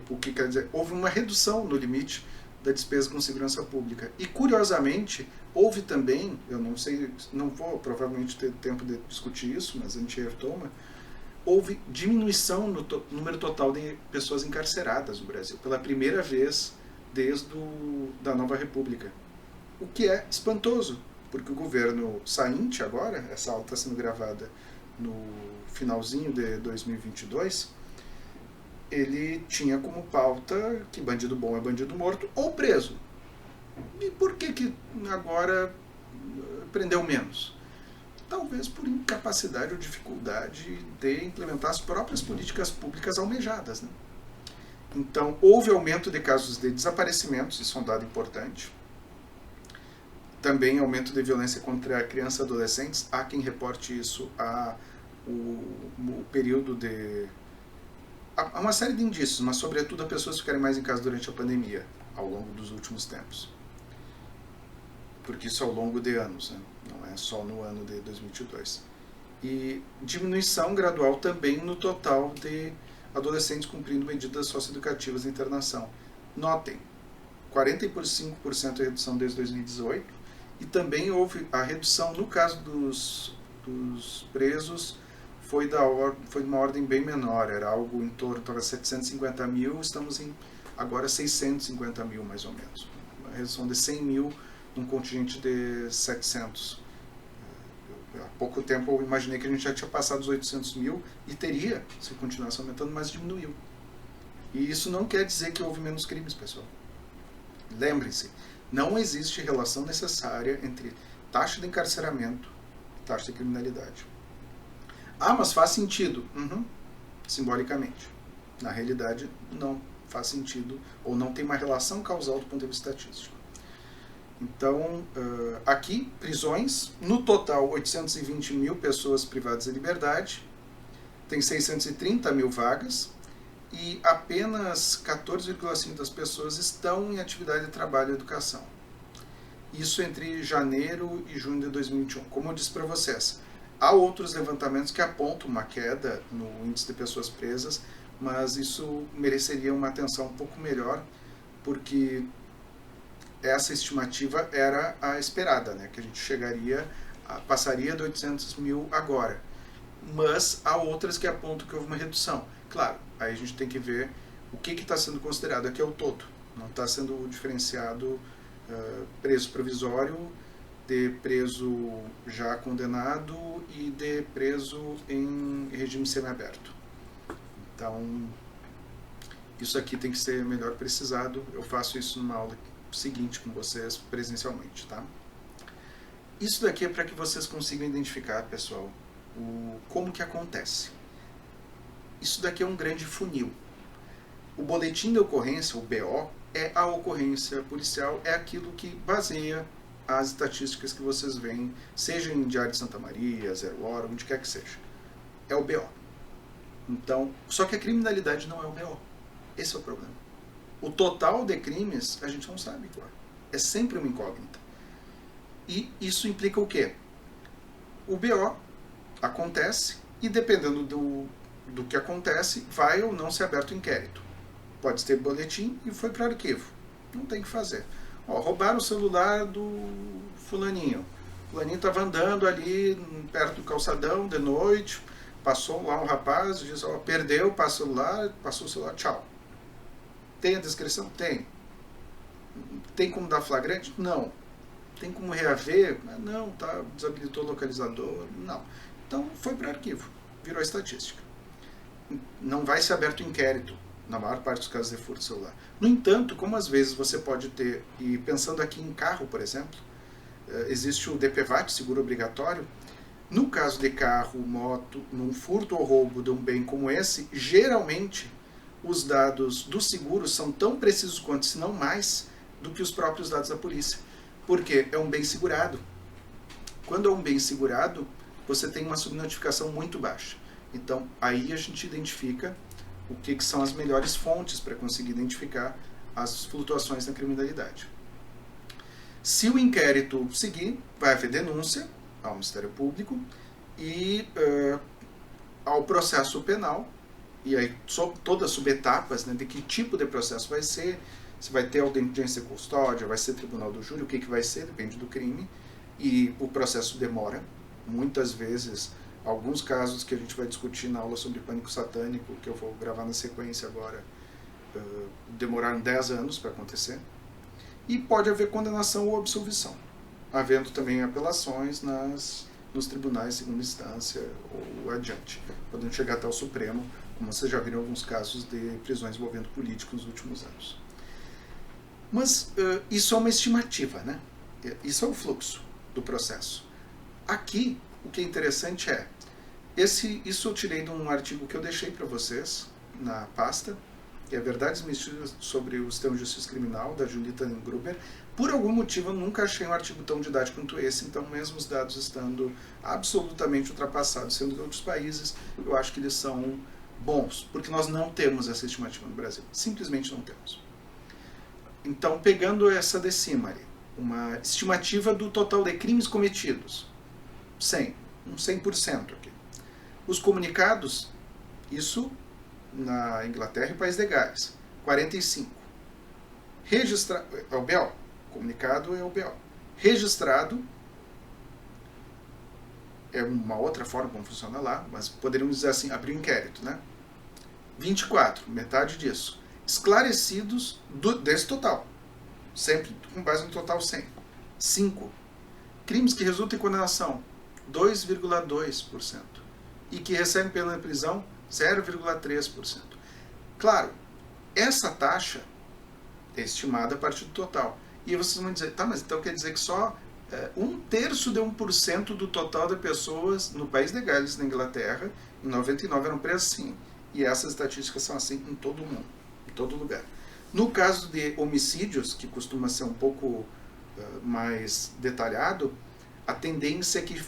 O que quer dizer? Houve uma redução no limite da despesa com segurança pública. E, curiosamente, houve também, eu não sei, não vou provavelmente ter tempo de discutir isso, mas a gente retoma, houve diminuição no número total de pessoas encarceradas no Brasil, pela primeira vez desde da nova república. O que é espantoso, porque o governo sainte agora, essa aula está sendo gravada no finalzinho de 2022, ele tinha como pauta que bandido bom é bandido morto ou preso. E por que agora prendeu menos? Talvez por incapacidade ou dificuldade de implementar as próprias políticas públicas almejadas, né? Então, houve aumento de casos de desaparecimentos, isso é um dado importante. Também aumento de violência contra crianças e adolescentes. Há quem reporte isso o período de... Há uma série de indícios, mas sobretudo a pessoas ficarem mais em casa durante a pandemia, ao longo dos últimos tempos. Porque isso é ao longo de anos, né? Não é só no ano de 2022. E diminuição gradual também no total de adolescentes cumprindo medidas socioeducativas de internação. Notem, 45% de redução desde 2018, e também houve a redução, no caso dos presos, foi de uma ordem bem menor, era algo em torno de 750 mil, estamos em agora 650 mil mais ou menos. Uma redução de 100 mil num contingente de 700. Há pouco tempo eu imaginei que a gente já tinha passado os 800 mil e teria, se continuasse aumentando, mas diminuiu. E isso não quer dizer que houve menos crimes, pessoal. Lembrem-se, não existe relação necessária entre taxa de encarceramento e taxa de criminalidade. Ah, mas faz sentido. Simbolicamente. Na realidade, não faz sentido, ou não tem uma relação causal do ponto de vista estatístico. Então, aqui, prisões, no total 820 mil pessoas privadas de liberdade, tem 630 mil vagas, e apenas 14,5% das pessoas estão em atividade de trabalho e educação. Isso entre janeiro e junho de 2021. Como eu disse para vocês, há outros levantamentos que apontam uma queda no índice de pessoas presas, mas isso mereceria uma atenção um pouco melhor, porque essa estimativa era a esperada, né? Que a gente passaria de 800 mil agora. Mas há outras que apontam que houve uma redução. Claro, aí a gente tem que ver o que está sendo considerado. Aqui é o todo. Não está sendo diferenciado preso provisório de preso já condenado e de preso em regime semiaberto. Então, isso aqui tem que ser melhor precisado. Eu faço isso numa aula seguinte com vocês presencialmente, tá? Isso daqui é para que vocês consigam identificar, pessoal, como que acontece. Isso daqui é um grande funil. O boletim de ocorrência, o BO, é a ocorrência policial, é aquilo que baseia as estatísticas que vocês veem, seja em Diário de Santa Maria, Zero Hora, onde quer que seja. É o BO. Então, só que a criminalidade não é o BO. Esse é o problema. O total de crimes a gente não sabe qual. É sempre uma incógnita. E isso implica o quê? O BO acontece e dependendo do que acontece, vai ou não ser aberto o inquérito. Pode ter boletim e foi para o arquivo. Não tem o que fazer. Roubaram o celular do fulaninho. O fulaninho estava andando ali perto do calçadão de noite, passou lá um rapaz, diz, perdeu, passou o celular, tchau. Tem a descrição? Tem. Tem como dar flagrante? Não. Tem como reaver? Não, desabilitou o localizador? Não. Então foi para o arquivo, virou estatística. Não vai ser aberto inquérito na maior parte dos casos de furto de celular. No entanto, como às vezes você pode ter, e pensando aqui em carro, por exemplo, existe o DPVAT, seguro obrigatório. No caso de carro, moto, num furto ou roubo de um bem como esse, geralmente os dados do seguro são tão precisos quanto, se não mais, do que os próprios dados da polícia. Porque é um bem segurado. Quando é um bem segurado, você tem uma subnotificação muito baixa. Então, aí a gente identifica o que são as melhores fontes para conseguir identificar as flutuações na criminalidade. Se o inquérito seguir, vai haver denúncia ao Ministério Público e ao processo penal, e aí todas as subetapas, né, de que tipo de processo vai ser, se vai ter audiência de custódia, vai ser tribunal do júri, o que vai ser, depende do crime, e o processo demora. Muitas vezes, alguns casos que a gente vai discutir na aula sobre pânico satânico, que eu vou gravar na sequência agora, demoraram 10 anos para acontecer. E pode haver condenação ou absolvição, havendo também apelações nos tribunais de segunda instância ou adiante, podendo chegar até o Supremo, como vocês já viram em alguns casos de prisões envolvendo políticos nos últimos anos. Mas isso é uma estimativa, né? Isso é o fluxo do processo. Aqui, o que é interessante é, isso eu tirei de um artigo que eu deixei para vocês na pasta, que é Verdades Místicas sobre o Sistema de Justiça Criminal, da Julita Gruber. Por algum motivo eu nunca achei um artigo tão didático quanto esse, então mesmo os dados estando absolutamente ultrapassados, sendo de outros países, eu acho que eles são bons, porque nós não temos essa estimativa no Brasil, simplesmente não temos. Então, pegando essa de cima ali, uma estimativa do total de crimes cometidos, 100, um 100% aqui. Os comunicados, isso na Inglaterra e País de Gales, 45. É o BO, comunicado é o BO. Registrado é uma outra forma como funciona lá, mas poderíamos dizer assim, abrir um inquérito, né? 24, metade disso. Esclarecidos desse total, sempre com base no total 100. 5. Crimes que resultam em condenação, 2,2%. E que recebem pena de prisão, 0,3%. Claro, essa taxa é estimada a partir do total. E aí vocês vão dizer, tá, mas então quer dizer que só 1/3 de 1% do total de pessoas no País de Gales, na Inglaterra, em 99 eram presas, sim. E essas estatísticas são assim em todo o mundo, em todo lugar. No caso de homicídios, que costuma ser um pouco mais detalhado, a tendência é que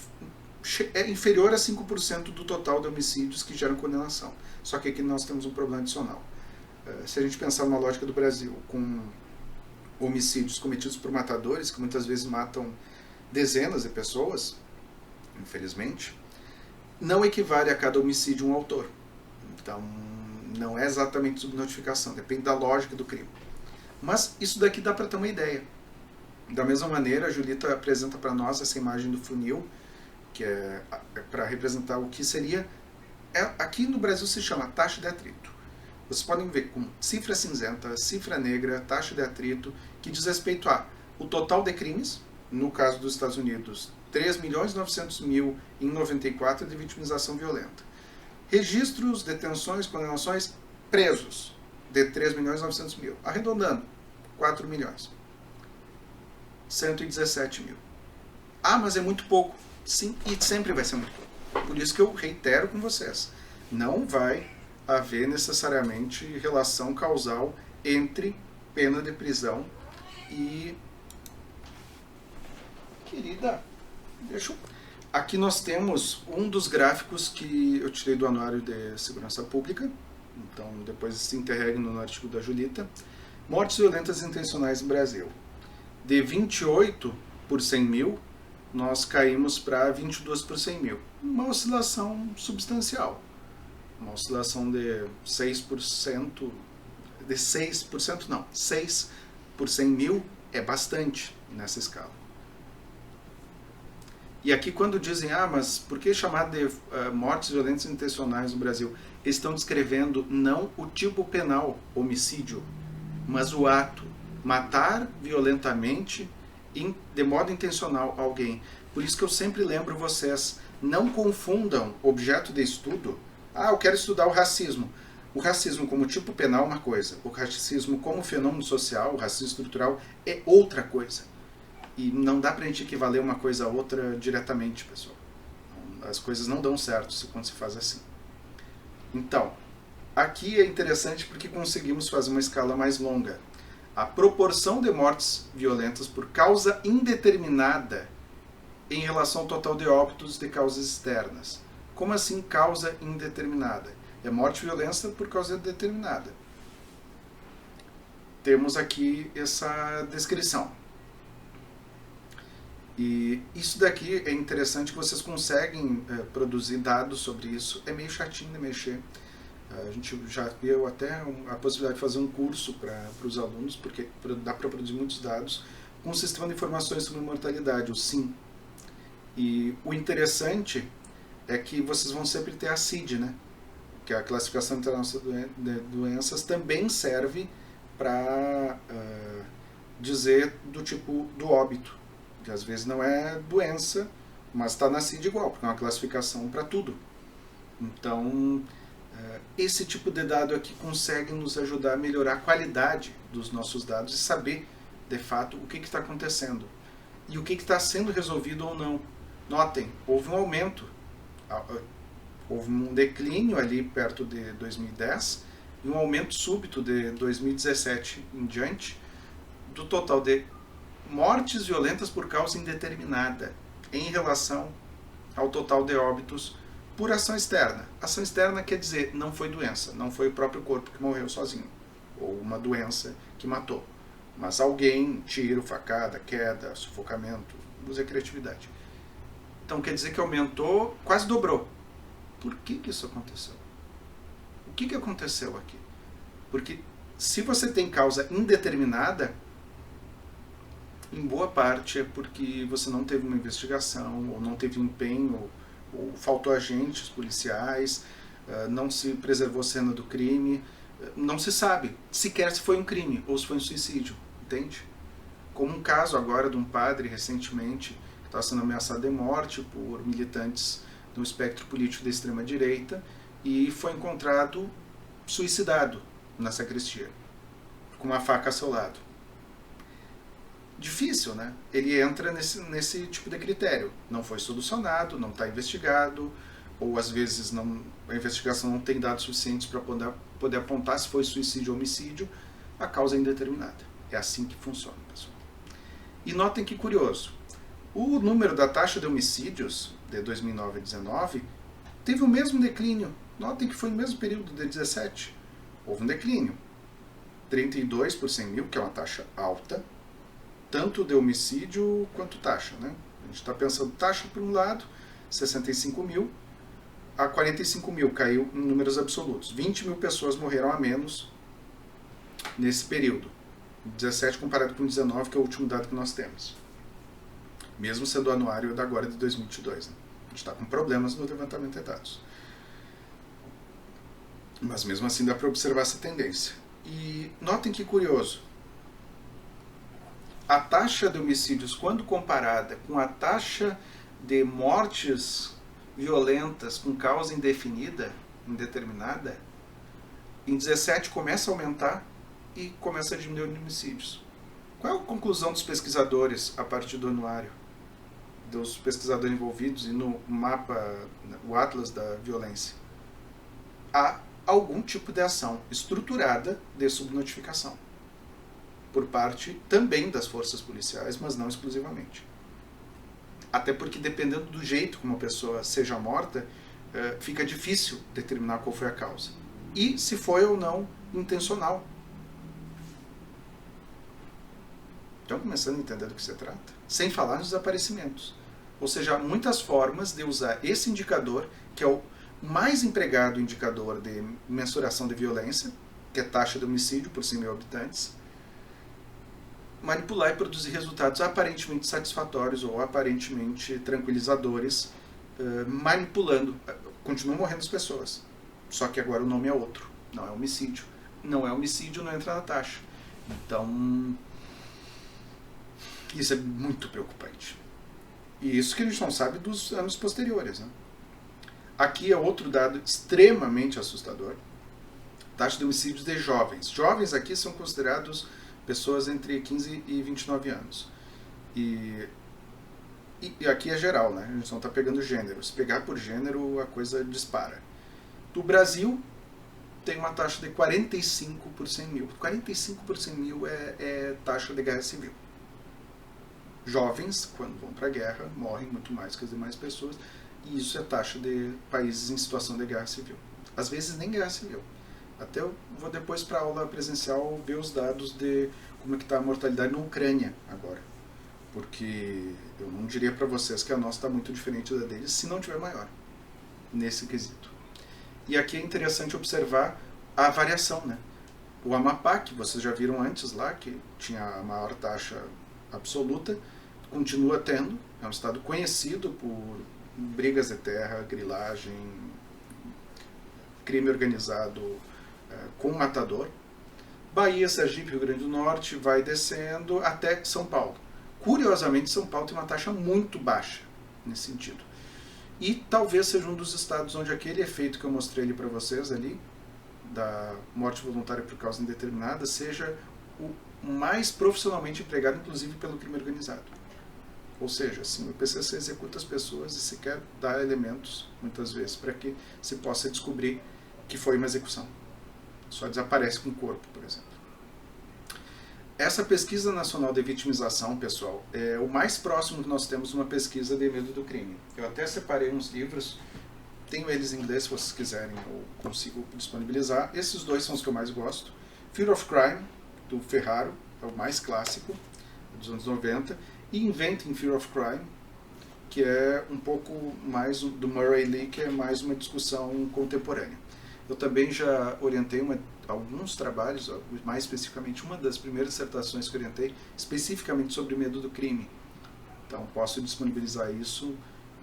é inferior a 5% do total de homicídios que geram condenação. Só que aqui nós temos um problema adicional. Se a gente pensar numa lógica do Brasil, com homicídios cometidos por matadores, que muitas vezes matam dezenas de pessoas, infelizmente, não equivale a cada homicídio um autor. Então, não é exatamente subnotificação, depende da lógica do crime. Mas isso daqui dá para ter uma ideia. Da mesma maneira, a Julita apresenta para nós essa imagem do funil, que é para representar o que seria, aqui no Brasil se chama taxa de atrito. Vocês podem ver com cifra cinzenta, cifra negra, taxa de atrito, que diz respeito a o total de crimes, no caso dos Estados Unidos, 3.900.000 em 94 de vitimização violenta. Registros, detenções, condenações, presos, de 3.900.000. Arredondando, 4 milhões. 117.000. Ah, mas é muito pouco. Sim, e sempre vai ser muito pouco. Por isso que eu reitero com vocês. Não vai haver necessariamente relação causal entre pena de prisão e... Querida, deixa eu... Aqui nós temos um dos gráficos que eu tirei do Anuário de Segurança Pública, então depois se interregue no artigo da Julita. Mortes violentas intencionais no Brasil. De 28 por 100 mil, nós caímos para 22 por 100 mil. Uma oscilação substancial. Uma oscilação de 6%, de 6%, não, 6 por 100 mil é bastante nessa escala. E aqui quando dizem, mas por que chamar de mortes violentas intencionais no Brasil? Eles estão descrevendo não o tipo penal, homicídio, mas o ato. Matar violentamente, de modo intencional, alguém. Por isso que eu sempre lembro vocês, não confundam objeto de estudo. Eu quero estudar o racismo. O racismo como tipo penal é uma coisa, o racismo como fenômeno social, o racismo estrutural, é outra coisa. E não dá pra gente equivaler uma coisa a outra diretamente, pessoal. As coisas não dão certo quando se faz assim. Então, aqui é interessante porque conseguimos fazer uma escala mais longa. A proporção de mortes violentas por causa indeterminada em relação ao total de óbitos de causas externas. Como assim causa indeterminada? É morte violenta por causa determinada. Temos aqui essa descrição. E isso daqui é interessante que vocês conseguem produzir dados sobre isso. É meio chatinho de mexer. A gente já deu até a possibilidade de fazer um curso para os alunos, porque dá para produzir muitos dados, com um sistema de informações sobre mortalidade, o SIM. E o interessante é que vocês vão sempre ter a CID, né? Que é a Classificação Internacional de Doenças, também serve para dizer do tipo do óbito, que às vezes não é doença, mas está na CID igual, porque é uma classificação para tudo. Então, esse tipo de dado aqui consegue nos ajudar a melhorar a qualidade dos nossos dados e saber, de fato, o que está acontecendo e o que está sendo resolvido ou não. Notem, houve um aumento, houve um declínio ali perto de 2010 e um aumento súbito de 2017 em diante do total de mortes violentas por causa indeterminada em relação ao total de óbitos por ação externa. Ação externa quer dizer, não foi doença, não foi o próprio corpo que morreu sozinho, ou uma doença que matou, mas alguém, tiro, facada, queda, sufocamento, use a criatividade. Então quer dizer que aumentou, quase dobrou. Por que isso aconteceu? O que aconteceu aqui? Porque se você tem causa indeterminada, em boa parte é porque você não teve uma investigação, ou não teve empenho, ou faltou agentes policiais, não se preservou cena do crime, não se sabe sequer se foi um crime ou se foi um suicídio, entende? Como um caso agora de um padre recentemente que estava sendo ameaçado de morte por militantes do espectro político da extrema-direita e foi encontrado suicidado na sacristia, com uma faca a seu lado. Difícil, né? Ele entra nesse tipo de critério. Não foi solucionado, não está investigado, ou às vezes a investigação não tem dados suficientes para poder apontar se foi suicídio ou homicídio, a causa é indeterminada. É assim que funciona, pessoal. E notem que curioso, o número da taxa de homicídios de 2009 a 2019 teve o mesmo declínio. Notem que foi no mesmo período de 2017. Houve um declínio. 32 por 100 mil, que é uma taxa alta, tanto de homicídio quanto taxa, né? A gente está pensando taxa por um lado, 65 mil, a 45 mil caiu em números absolutos. 20 mil pessoas morreram a menos nesse período. 17 comparado com 19, que é o último dado que nós temos. Mesmo sendo o anuário da agora de 2022. Né? A gente está com problemas no levantamento de dados. Mas mesmo assim dá para observar essa tendência. E notem que curioso. A taxa de homicídios, quando comparada com a taxa de mortes violentas com causa indefinida, indeterminada, em 17 começa a aumentar e começa a diminuir os homicídios. Qual é a conclusão dos pesquisadores a partir do anuário? Dos pesquisadores envolvidos e no mapa, o Atlas da Violência? Há algum tipo de ação estruturada de subnotificação por parte também das forças policiais, mas não exclusivamente. Até porque, dependendo do jeito como a pessoa seja morta, fica difícil determinar qual foi a causa. E se foi ou não intencional. Estão começando a entender do que se trata? Sem falar nos desaparecimentos. Ou seja, há muitas formas de usar esse indicador, que é o mais empregado indicador de mensuração de violência, que é a taxa de homicídio por 100 mil habitantes, manipular e produzir resultados aparentemente satisfatórios ou aparentemente tranquilizadores, manipulando. Continuam morrendo as pessoas, só que agora o nome é outro, não é homicídio. Não é homicídio, não entra na taxa. Então, isso é muito preocupante. E isso que a gente não sabe dos anos posteriores. Né? Aqui é outro dado extremamente assustador. taxa de homicídios de jovens. Jovens aqui são considerados pessoas entre 15 e 29 anos. E aqui é geral, né? A gente não está pegando gênero. Se pegar por gênero, a coisa dispara. Do Brasil, tem uma taxa de 45 por 100 mil. 45 por 100 mil é taxa de guerra civil. Jovens, quando vão para a guerra, morrem muito mais que as demais pessoas. E isso é taxa de países em situação de guerra civil. Às vezes nem guerra civil. Até eu vou depois para a aula presencial ver os dados de como é que está a mortalidade na Ucrânia agora. Porque eu não diria para vocês que a nossa está muito diferente da deles, se não tiver maior, nesse quesito. E aqui é interessante observar a variação, né? O Amapá, que vocês já viram antes lá, que tinha a maior taxa absoluta, continua tendo. É um estado conhecido por brigas de terra, grilagem, crime organizado com matador. Bahia, Sergipe, Rio Grande do Norte, vai descendo até São Paulo. Curiosamente, São Paulo tem uma taxa muito baixa nesse sentido. E talvez seja um dos estados onde aquele efeito que eu mostrei ali para vocês ali, da morte voluntária por causa indeterminada, seja o mais profissionalmente empregado, inclusive pelo crime organizado. Ou seja, assim, o PCC executa as pessoas e sequer dá elementos, muitas vezes, para que se possa descobrir que foi uma execução. Só desaparece com o corpo, por exemplo. Essa pesquisa nacional de vitimização, pessoal, é o mais próximo que nós temos de uma pesquisa de medo do crime. Eu até separei uns livros, tenho eles em inglês se vocês quiserem, eu consigo disponibilizar. Esses dois são os que eu mais gosto. Fear of Crime, do Ferraro, é o mais clássico, dos anos 90, e Inventing Fear of Crime, que é um pouco mais do Murray Lee, que é mais uma discussão contemporânea. Eu também já orientei alguns trabalhos, mais especificamente uma das primeiras dissertações que orientei, especificamente sobre medo do crime. Então posso disponibilizar isso,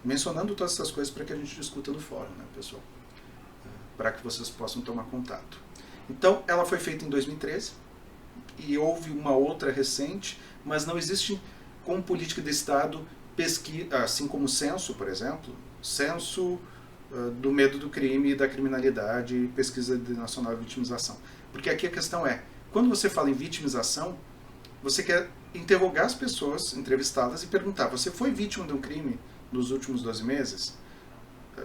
mencionando todas essas coisas para que a gente discuta no fórum, né, pessoal? Para que vocês possam tomar contato. Então, ela foi feita em 2013, e houve uma outra recente, mas não existe, como política de Estado, pesquisa, assim como o censo, por exemplo, censo do medo do crime e da criminalidade, pesquisa nacional de vitimização. Porque aqui a questão é, quando você fala em vitimização, você quer interrogar as pessoas, entrevistá-las e perguntar, você foi vítima de um crime nos últimos 12 meses?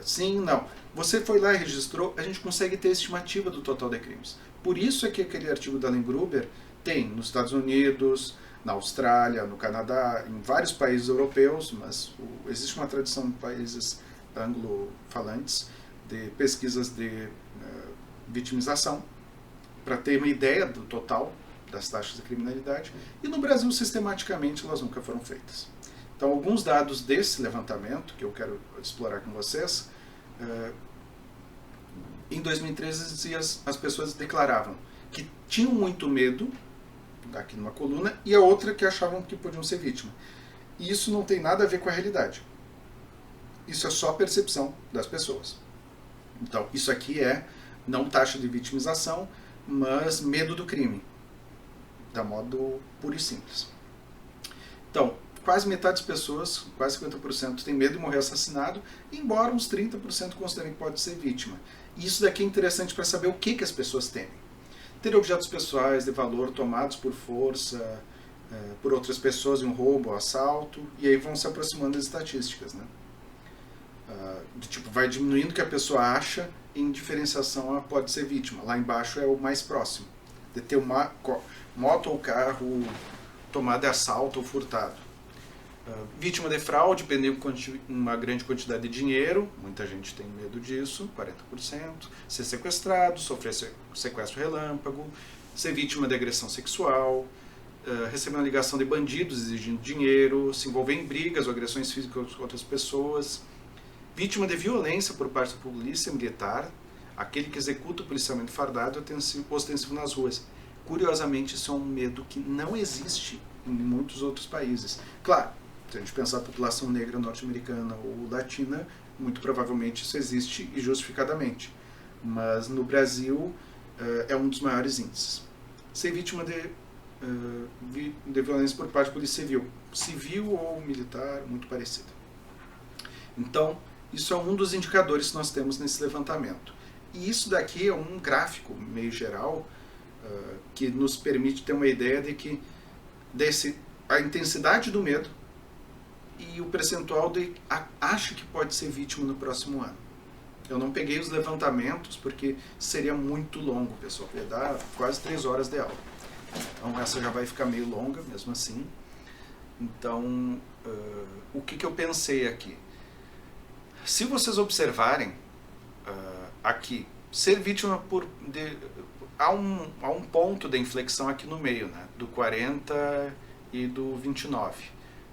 Sim, não. Você foi lá e registrou, a gente consegue ter estimativa do total de crimes. Por isso é que aquele artigo da Ellen Gruber tem nos Estados Unidos, na Austrália, no Canadá, em vários países europeus, mas existe uma tradição em países anglo-falantes de pesquisas de vitimização, para ter uma ideia do total das taxas de criminalidade, e no Brasil, sistematicamente, elas nunca foram feitas. Então, alguns dados desse levantamento, que eu quero explorar com vocês, em 2013 as pessoas declaravam que tinham muito medo, aqui numa coluna, e a outra que achavam que podiam ser vítima. E isso não tem nada a ver com a realidade. Isso é só percepção das pessoas. Então, isso aqui é não taxa de vitimização, mas medo do crime, da modo puro e simples. Então, quase metade das pessoas, quase 50%, tem medo de morrer assassinado, embora uns 30% considerem que pode ser vítima. E isso daqui é interessante para saber o que as pessoas temem. Ter objetos pessoais de valor tomados por força, por outras pessoas em um roubo ou assalto, e aí vão se aproximando das estatísticas, né? Vai diminuindo o que a pessoa acha em diferenciação a pode ser vítima. Lá embaixo é o mais próximo, de ter uma moto ou carro tomado de assalto ou furtado. Vítima de fraude, dependendo de uma grande quantidade de dinheiro, muita gente tem medo disso, 40%. Ser sequestrado, sofrer sequestro relâmpago, ser vítima de agressão sexual, receber uma ligação de bandidos exigindo dinheiro, se envolver em brigas ou agressões físicas com outras pessoas, vítima de violência por parte da polícia militar, aquele que executa o policiamento fardado ostensivo nas ruas. Curiosamente, isso é um medo que não existe em muitos outros países. Claro, se a gente pensar a população negra norte-americana ou latina, muito provavelmente isso existe e justificadamente. Mas no Brasil é um dos maiores índices. Ser vítima de violência por parte da polícia civil ou militar, muito parecida. Então, isso é um dos indicadores que nós temos nesse levantamento. E isso daqui é um gráfico meio geral que nos permite ter uma ideia de que a intensidade do medo e o percentual de acha que pode ser vítima no próximo ano. Eu não peguei os levantamentos porque seria muito longo, pessoal. Ia dar quase 3 horas de aula. Então essa já vai ficar meio longa mesmo assim. Então, o que eu pensei aqui? Se vocês observarem aqui, ser vítima há um ponto de inflexão aqui no meio, né, do 40 e do 29,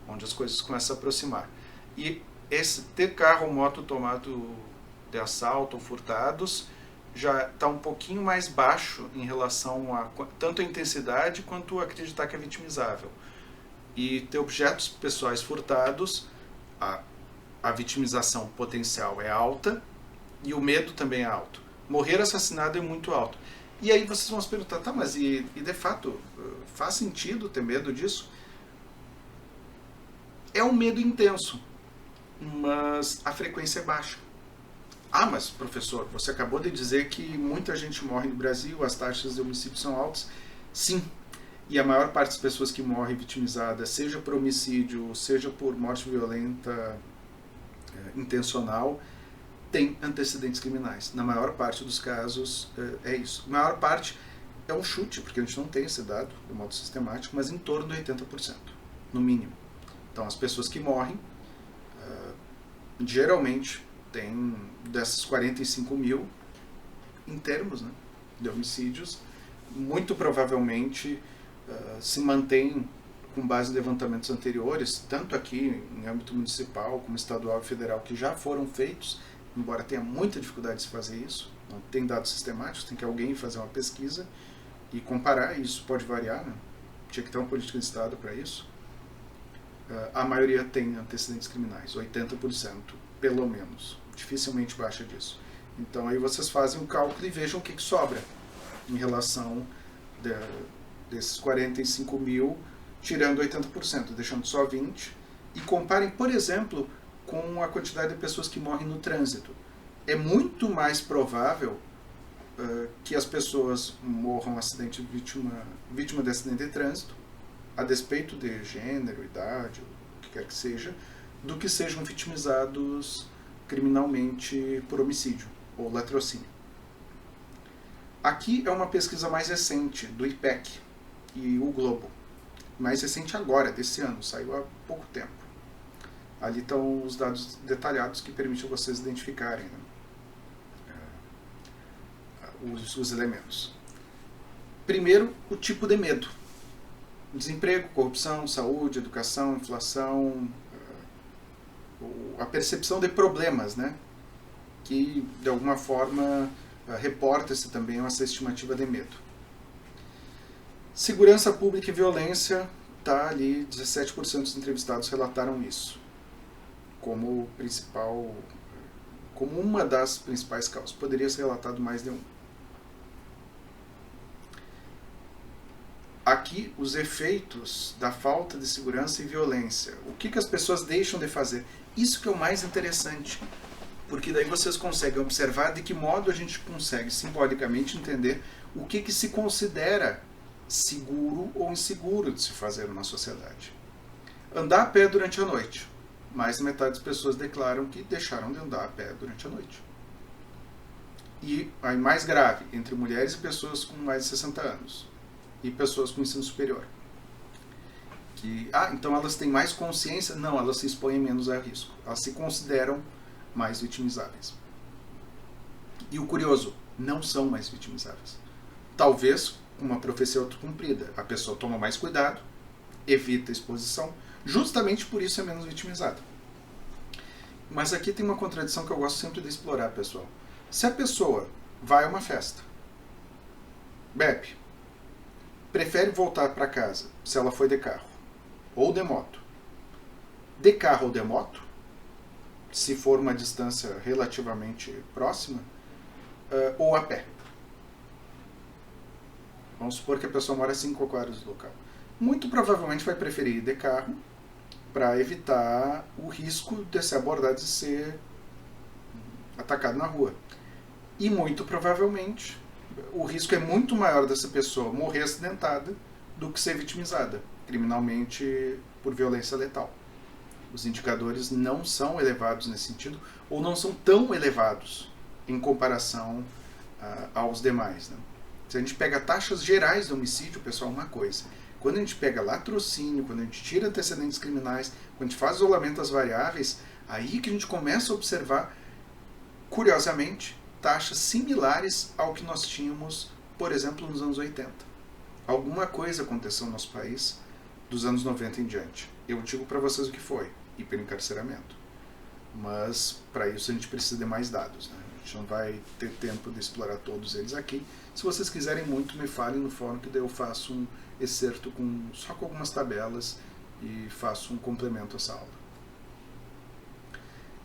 onde as coisas começam a aproximar. E esse ter carro ou moto tomado de assalto ou furtados já está um pouquinho mais baixo em relação a tanto a intensidade quanto a acreditar que é vitimizável. E ter objetos pessoais furtados, a vitimização potencial é alta e o medo também é alto. Morrer assassinado é muito alto. E aí vocês vão se perguntar, tá, mas e de fato faz sentido ter medo disso? É um medo intenso, mas a frequência é baixa. Ah, mas professor, você acabou de dizer que muita gente morre no Brasil, as taxas de homicídio são altas. Sim, e a maior parte das pessoas que morrem vitimizadas, seja por homicídio, seja por morte violenta intencional, tem antecedentes criminais. Na maior parte dos casos é isso. A maior parte é um chute, porque a gente não tem esse dado de modo sistemático, mas em torno de 80%, no mínimo. Então as pessoas que morrem, geralmente, tem dessas 45 mil, em termos, né, de homicídios, muito provavelmente se mantém com base em levantamentos anteriores, tanto aqui em âmbito municipal como estadual e federal, que já foram feitos, embora tenha muita dificuldade de se fazer isso, não tem dados sistemáticos, tem que alguém fazer uma pesquisa e comparar, e isso pode variar, né? Tinha que ter uma política de Estado para isso. A maioria tem antecedentes criminais, 80% pelo menos, dificilmente baixa disso. Então aí vocês fazem um cálculo e vejam o que sobra em relação desses 45 mil, tirando 80%, deixando só 20%, e comparem, por exemplo, com a quantidade de pessoas que morrem no trânsito. É muito mais provável que as pessoas morram vítima de acidente de trânsito, a despeito de gênero, idade, o que quer que seja, do que sejam vitimizados criminalmente por homicídio ou latrocínio. Aqui é uma pesquisa mais recente, do IPEC e o Globo. Mais recente agora, desse ano, saiu há pouco tempo. Ali estão os dados detalhados que permitem vocês identificarem, né, os elementos. Primeiro, o tipo de medo. Desemprego, corrupção, saúde, educação, inflação, a percepção de problemas, né, que de alguma forma reporta-se também essa estimativa de medo. Segurança pública e violência, está ali, 17% dos entrevistados relataram isso como uma das principais causas. Poderia ser relatado mais de um. Aqui, os efeitos da falta de segurança e violência. O que as pessoas deixam de fazer? Isso que é o mais interessante, porque daí vocês conseguem observar de que modo a gente consegue simbolicamente entender o que se considera seguro ou inseguro de se fazer numa sociedade. Andar a pé durante a noite. Mais da metade das pessoas declaram que deixaram de andar a pé durante a noite. E aí, mais grave, entre mulheres e pessoas com mais de 60 anos. E pessoas com ensino superior. Então elas têm mais consciência? Não, elas se expõem menos a risco. Elas se consideram mais vitimizáveis. E o curioso, não são mais vitimizáveis. Talvez uma profecia autocumprida. A pessoa toma mais cuidado, evita a exposição, justamente por isso é menos vitimizada. Mas aqui tem uma contradição que eu gosto sempre de explorar, pessoal. Se a pessoa vai a uma festa, bebe, prefere voltar para casa se ela foi de carro ou de moto. De carro ou de moto, se for uma distância relativamente próxima, ou a pé. Vamos supor que a pessoa mora a 5 quadras do local. Muito provavelmente vai preferir ir de carro para evitar o risco de ser abordado e ser atacado na rua. E muito provavelmente o risco é muito maior dessa pessoa morrer acidentada do que ser vitimizada criminalmente por violência letal. Os indicadores não são elevados nesse sentido, ou não são tão elevados em comparação aos demais. Né? Se a gente pega taxas gerais de homicídio, pessoal, uma coisa. Quando a gente pega latrocínio, quando a gente tira antecedentes criminais, quando a gente faz isolamento das variáveis, aí que a gente começa a observar, curiosamente, taxas similares ao que nós tínhamos, por exemplo, nos anos 80. Alguma coisa aconteceu no nosso país dos anos 90 em diante. Eu digo para vocês o que foi: hiperencarceramento. Mas para isso a gente precisa de mais dados. Né? A gente não vai ter tempo de explorar todos eles aqui. Se vocês quiserem muito, me falem no fórum que daí eu faço um excerto só com algumas tabelas e faço um complemento a essa aula.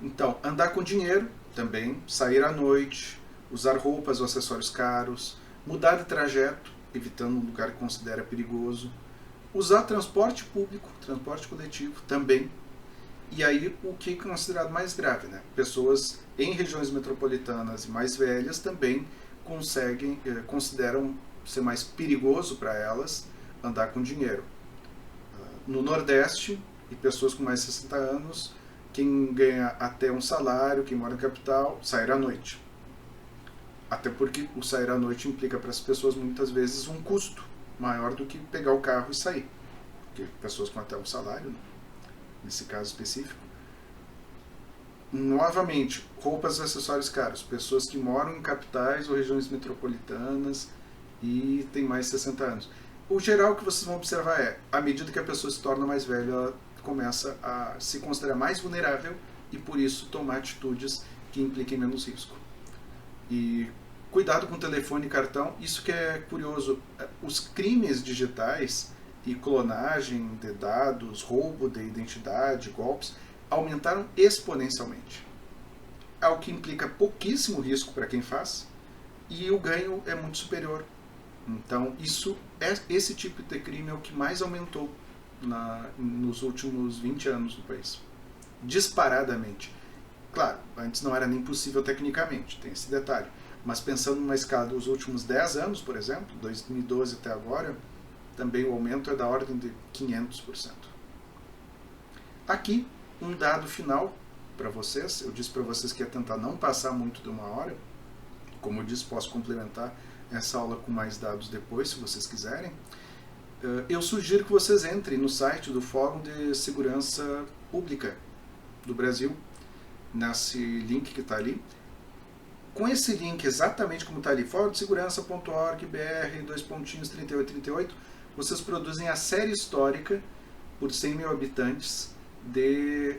Então, andar com dinheiro também, sair à noite, usar roupas ou acessórios caros, mudar de trajeto, evitando um lugar que considera perigoso, usar transporte público, transporte coletivo também. E aí o que é considerado mais grave, né? Pessoas em regiões metropolitanas e mais velhas também consideram ser mais perigoso para elas andar com dinheiro. No Nordeste, e pessoas com mais de 60 anos, quem ganha até um salário, quem mora na capital, sair à noite. Até porque o sair à noite implica para as pessoas muitas vezes um custo maior do que pegar o carro e sair. Porque pessoas com até um salário, né? Nesse caso específico. Novamente, roupas e acessórios caros. Pessoas que moram em capitais ou regiões metropolitanas e têm mais de 60 anos. O geral que vocês vão observar é, à medida que a pessoa se torna mais velha, ela começa a se considerar mais vulnerável e, por isso, tomar atitudes que impliquem menos risco. E cuidado com telefone e cartão. Isso que é curioso. Os crimes digitais e clonagem de dados, roubo de identidade, golpes, aumentaram exponencialmente. É o que implica pouquíssimo risco para quem faz e o ganho é muito superior. Então, esse tipo de crime é o que mais aumentou nos últimos 20 anos no país. Disparadamente. Claro, antes não era nem possível tecnicamente, tem esse detalhe. Mas pensando numa escala dos últimos 10 anos, por exemplo, 2012 até agora, também o aumento é da ordem de 500%. Aqui, um dado final para vocês. Eu disse para vocês que ia tentar não passar muito de 1 hora. Como eu disse, posso complementar essa aula com mais dados depois, se vocês quiserem. Eu sugiro que vocês entrem no site do Fórum de Segurança Pública do Brasil, nesse link que está ali. Com esse link, exatamente como está ali, forumdesegurança.org.br/3838, vocês produzem a série histórica por 100 mil habitantes de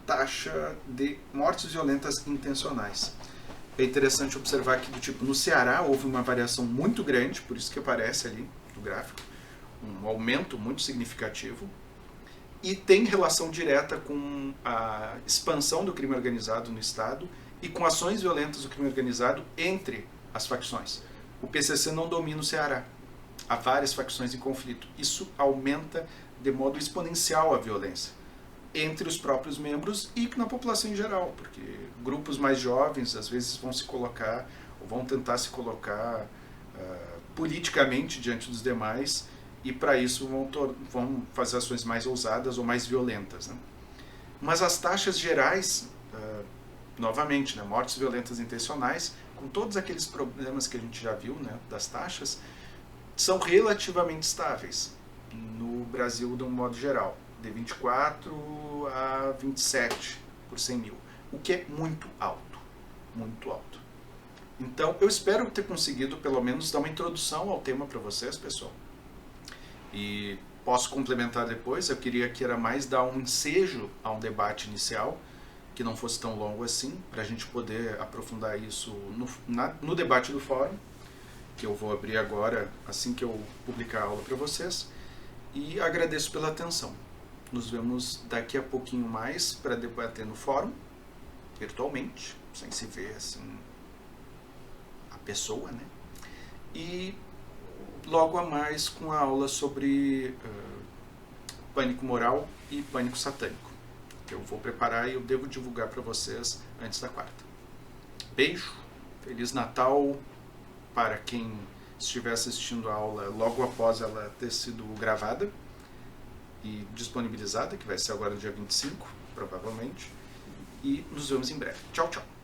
taxa de mortes violentas intencionais. É interessante observar que, no Ceará houve uma variação muito grande, por isso que aparece ali no gráfico, um aumento muito significativo, e tem relação direta com a expansão do crime organizado no Estado e com ações violentas do crime organizado entre as facções. O PCC não domina o Ceará. Há várias facções em conflito. Isso aumenta de modo exponencial a violência entre os próprios membros e na população em geral, porque grupos mais jovens às vezes vão se colocar, ou vão tentar se colocar politicamente diante dos demais, e para isso vão fazer ações mais ousadas ou mais violentas. Né? Mas as taxas gerais, novamente, né, mortes violentas intencionais, com todos aqueles problemas que a gente já viu, né, das taxas, são relativamente estáveis no Brasil de um modo geral, de 24 a 27 por 100 mil, o que é muito alto, muito alto. Então, eu espero ter conseguido, pelo menos, dar uma introdução ao tema para vocês, pessoal. E posso complementar depois. Eu queria que era mais dar um ensejo a um debate inicial, que não fosse tão longo assim, para a gente poder aprofundar isso no debate do fórum, que eu vou abrir agora, assim que eu publicar a aula para vocês. E agradeço pela atenção. Nos vemos daqui a pouquinho mais para debater no fórum, virtualmente, sem se ver assim a pessoa, né? E logo a mais com a aula sobre pânico moral e pânico satânico, que eu vou preparar e eu devo divulgar para vocês antes da quarta. Beijo, Feliz Natal para quem estiver assistindo a aula logo após ela ter sido gravada e disponibilizada, que vai ser agora no dia 25, provavelmente. E nos vemos em breve. Tchau, tchau.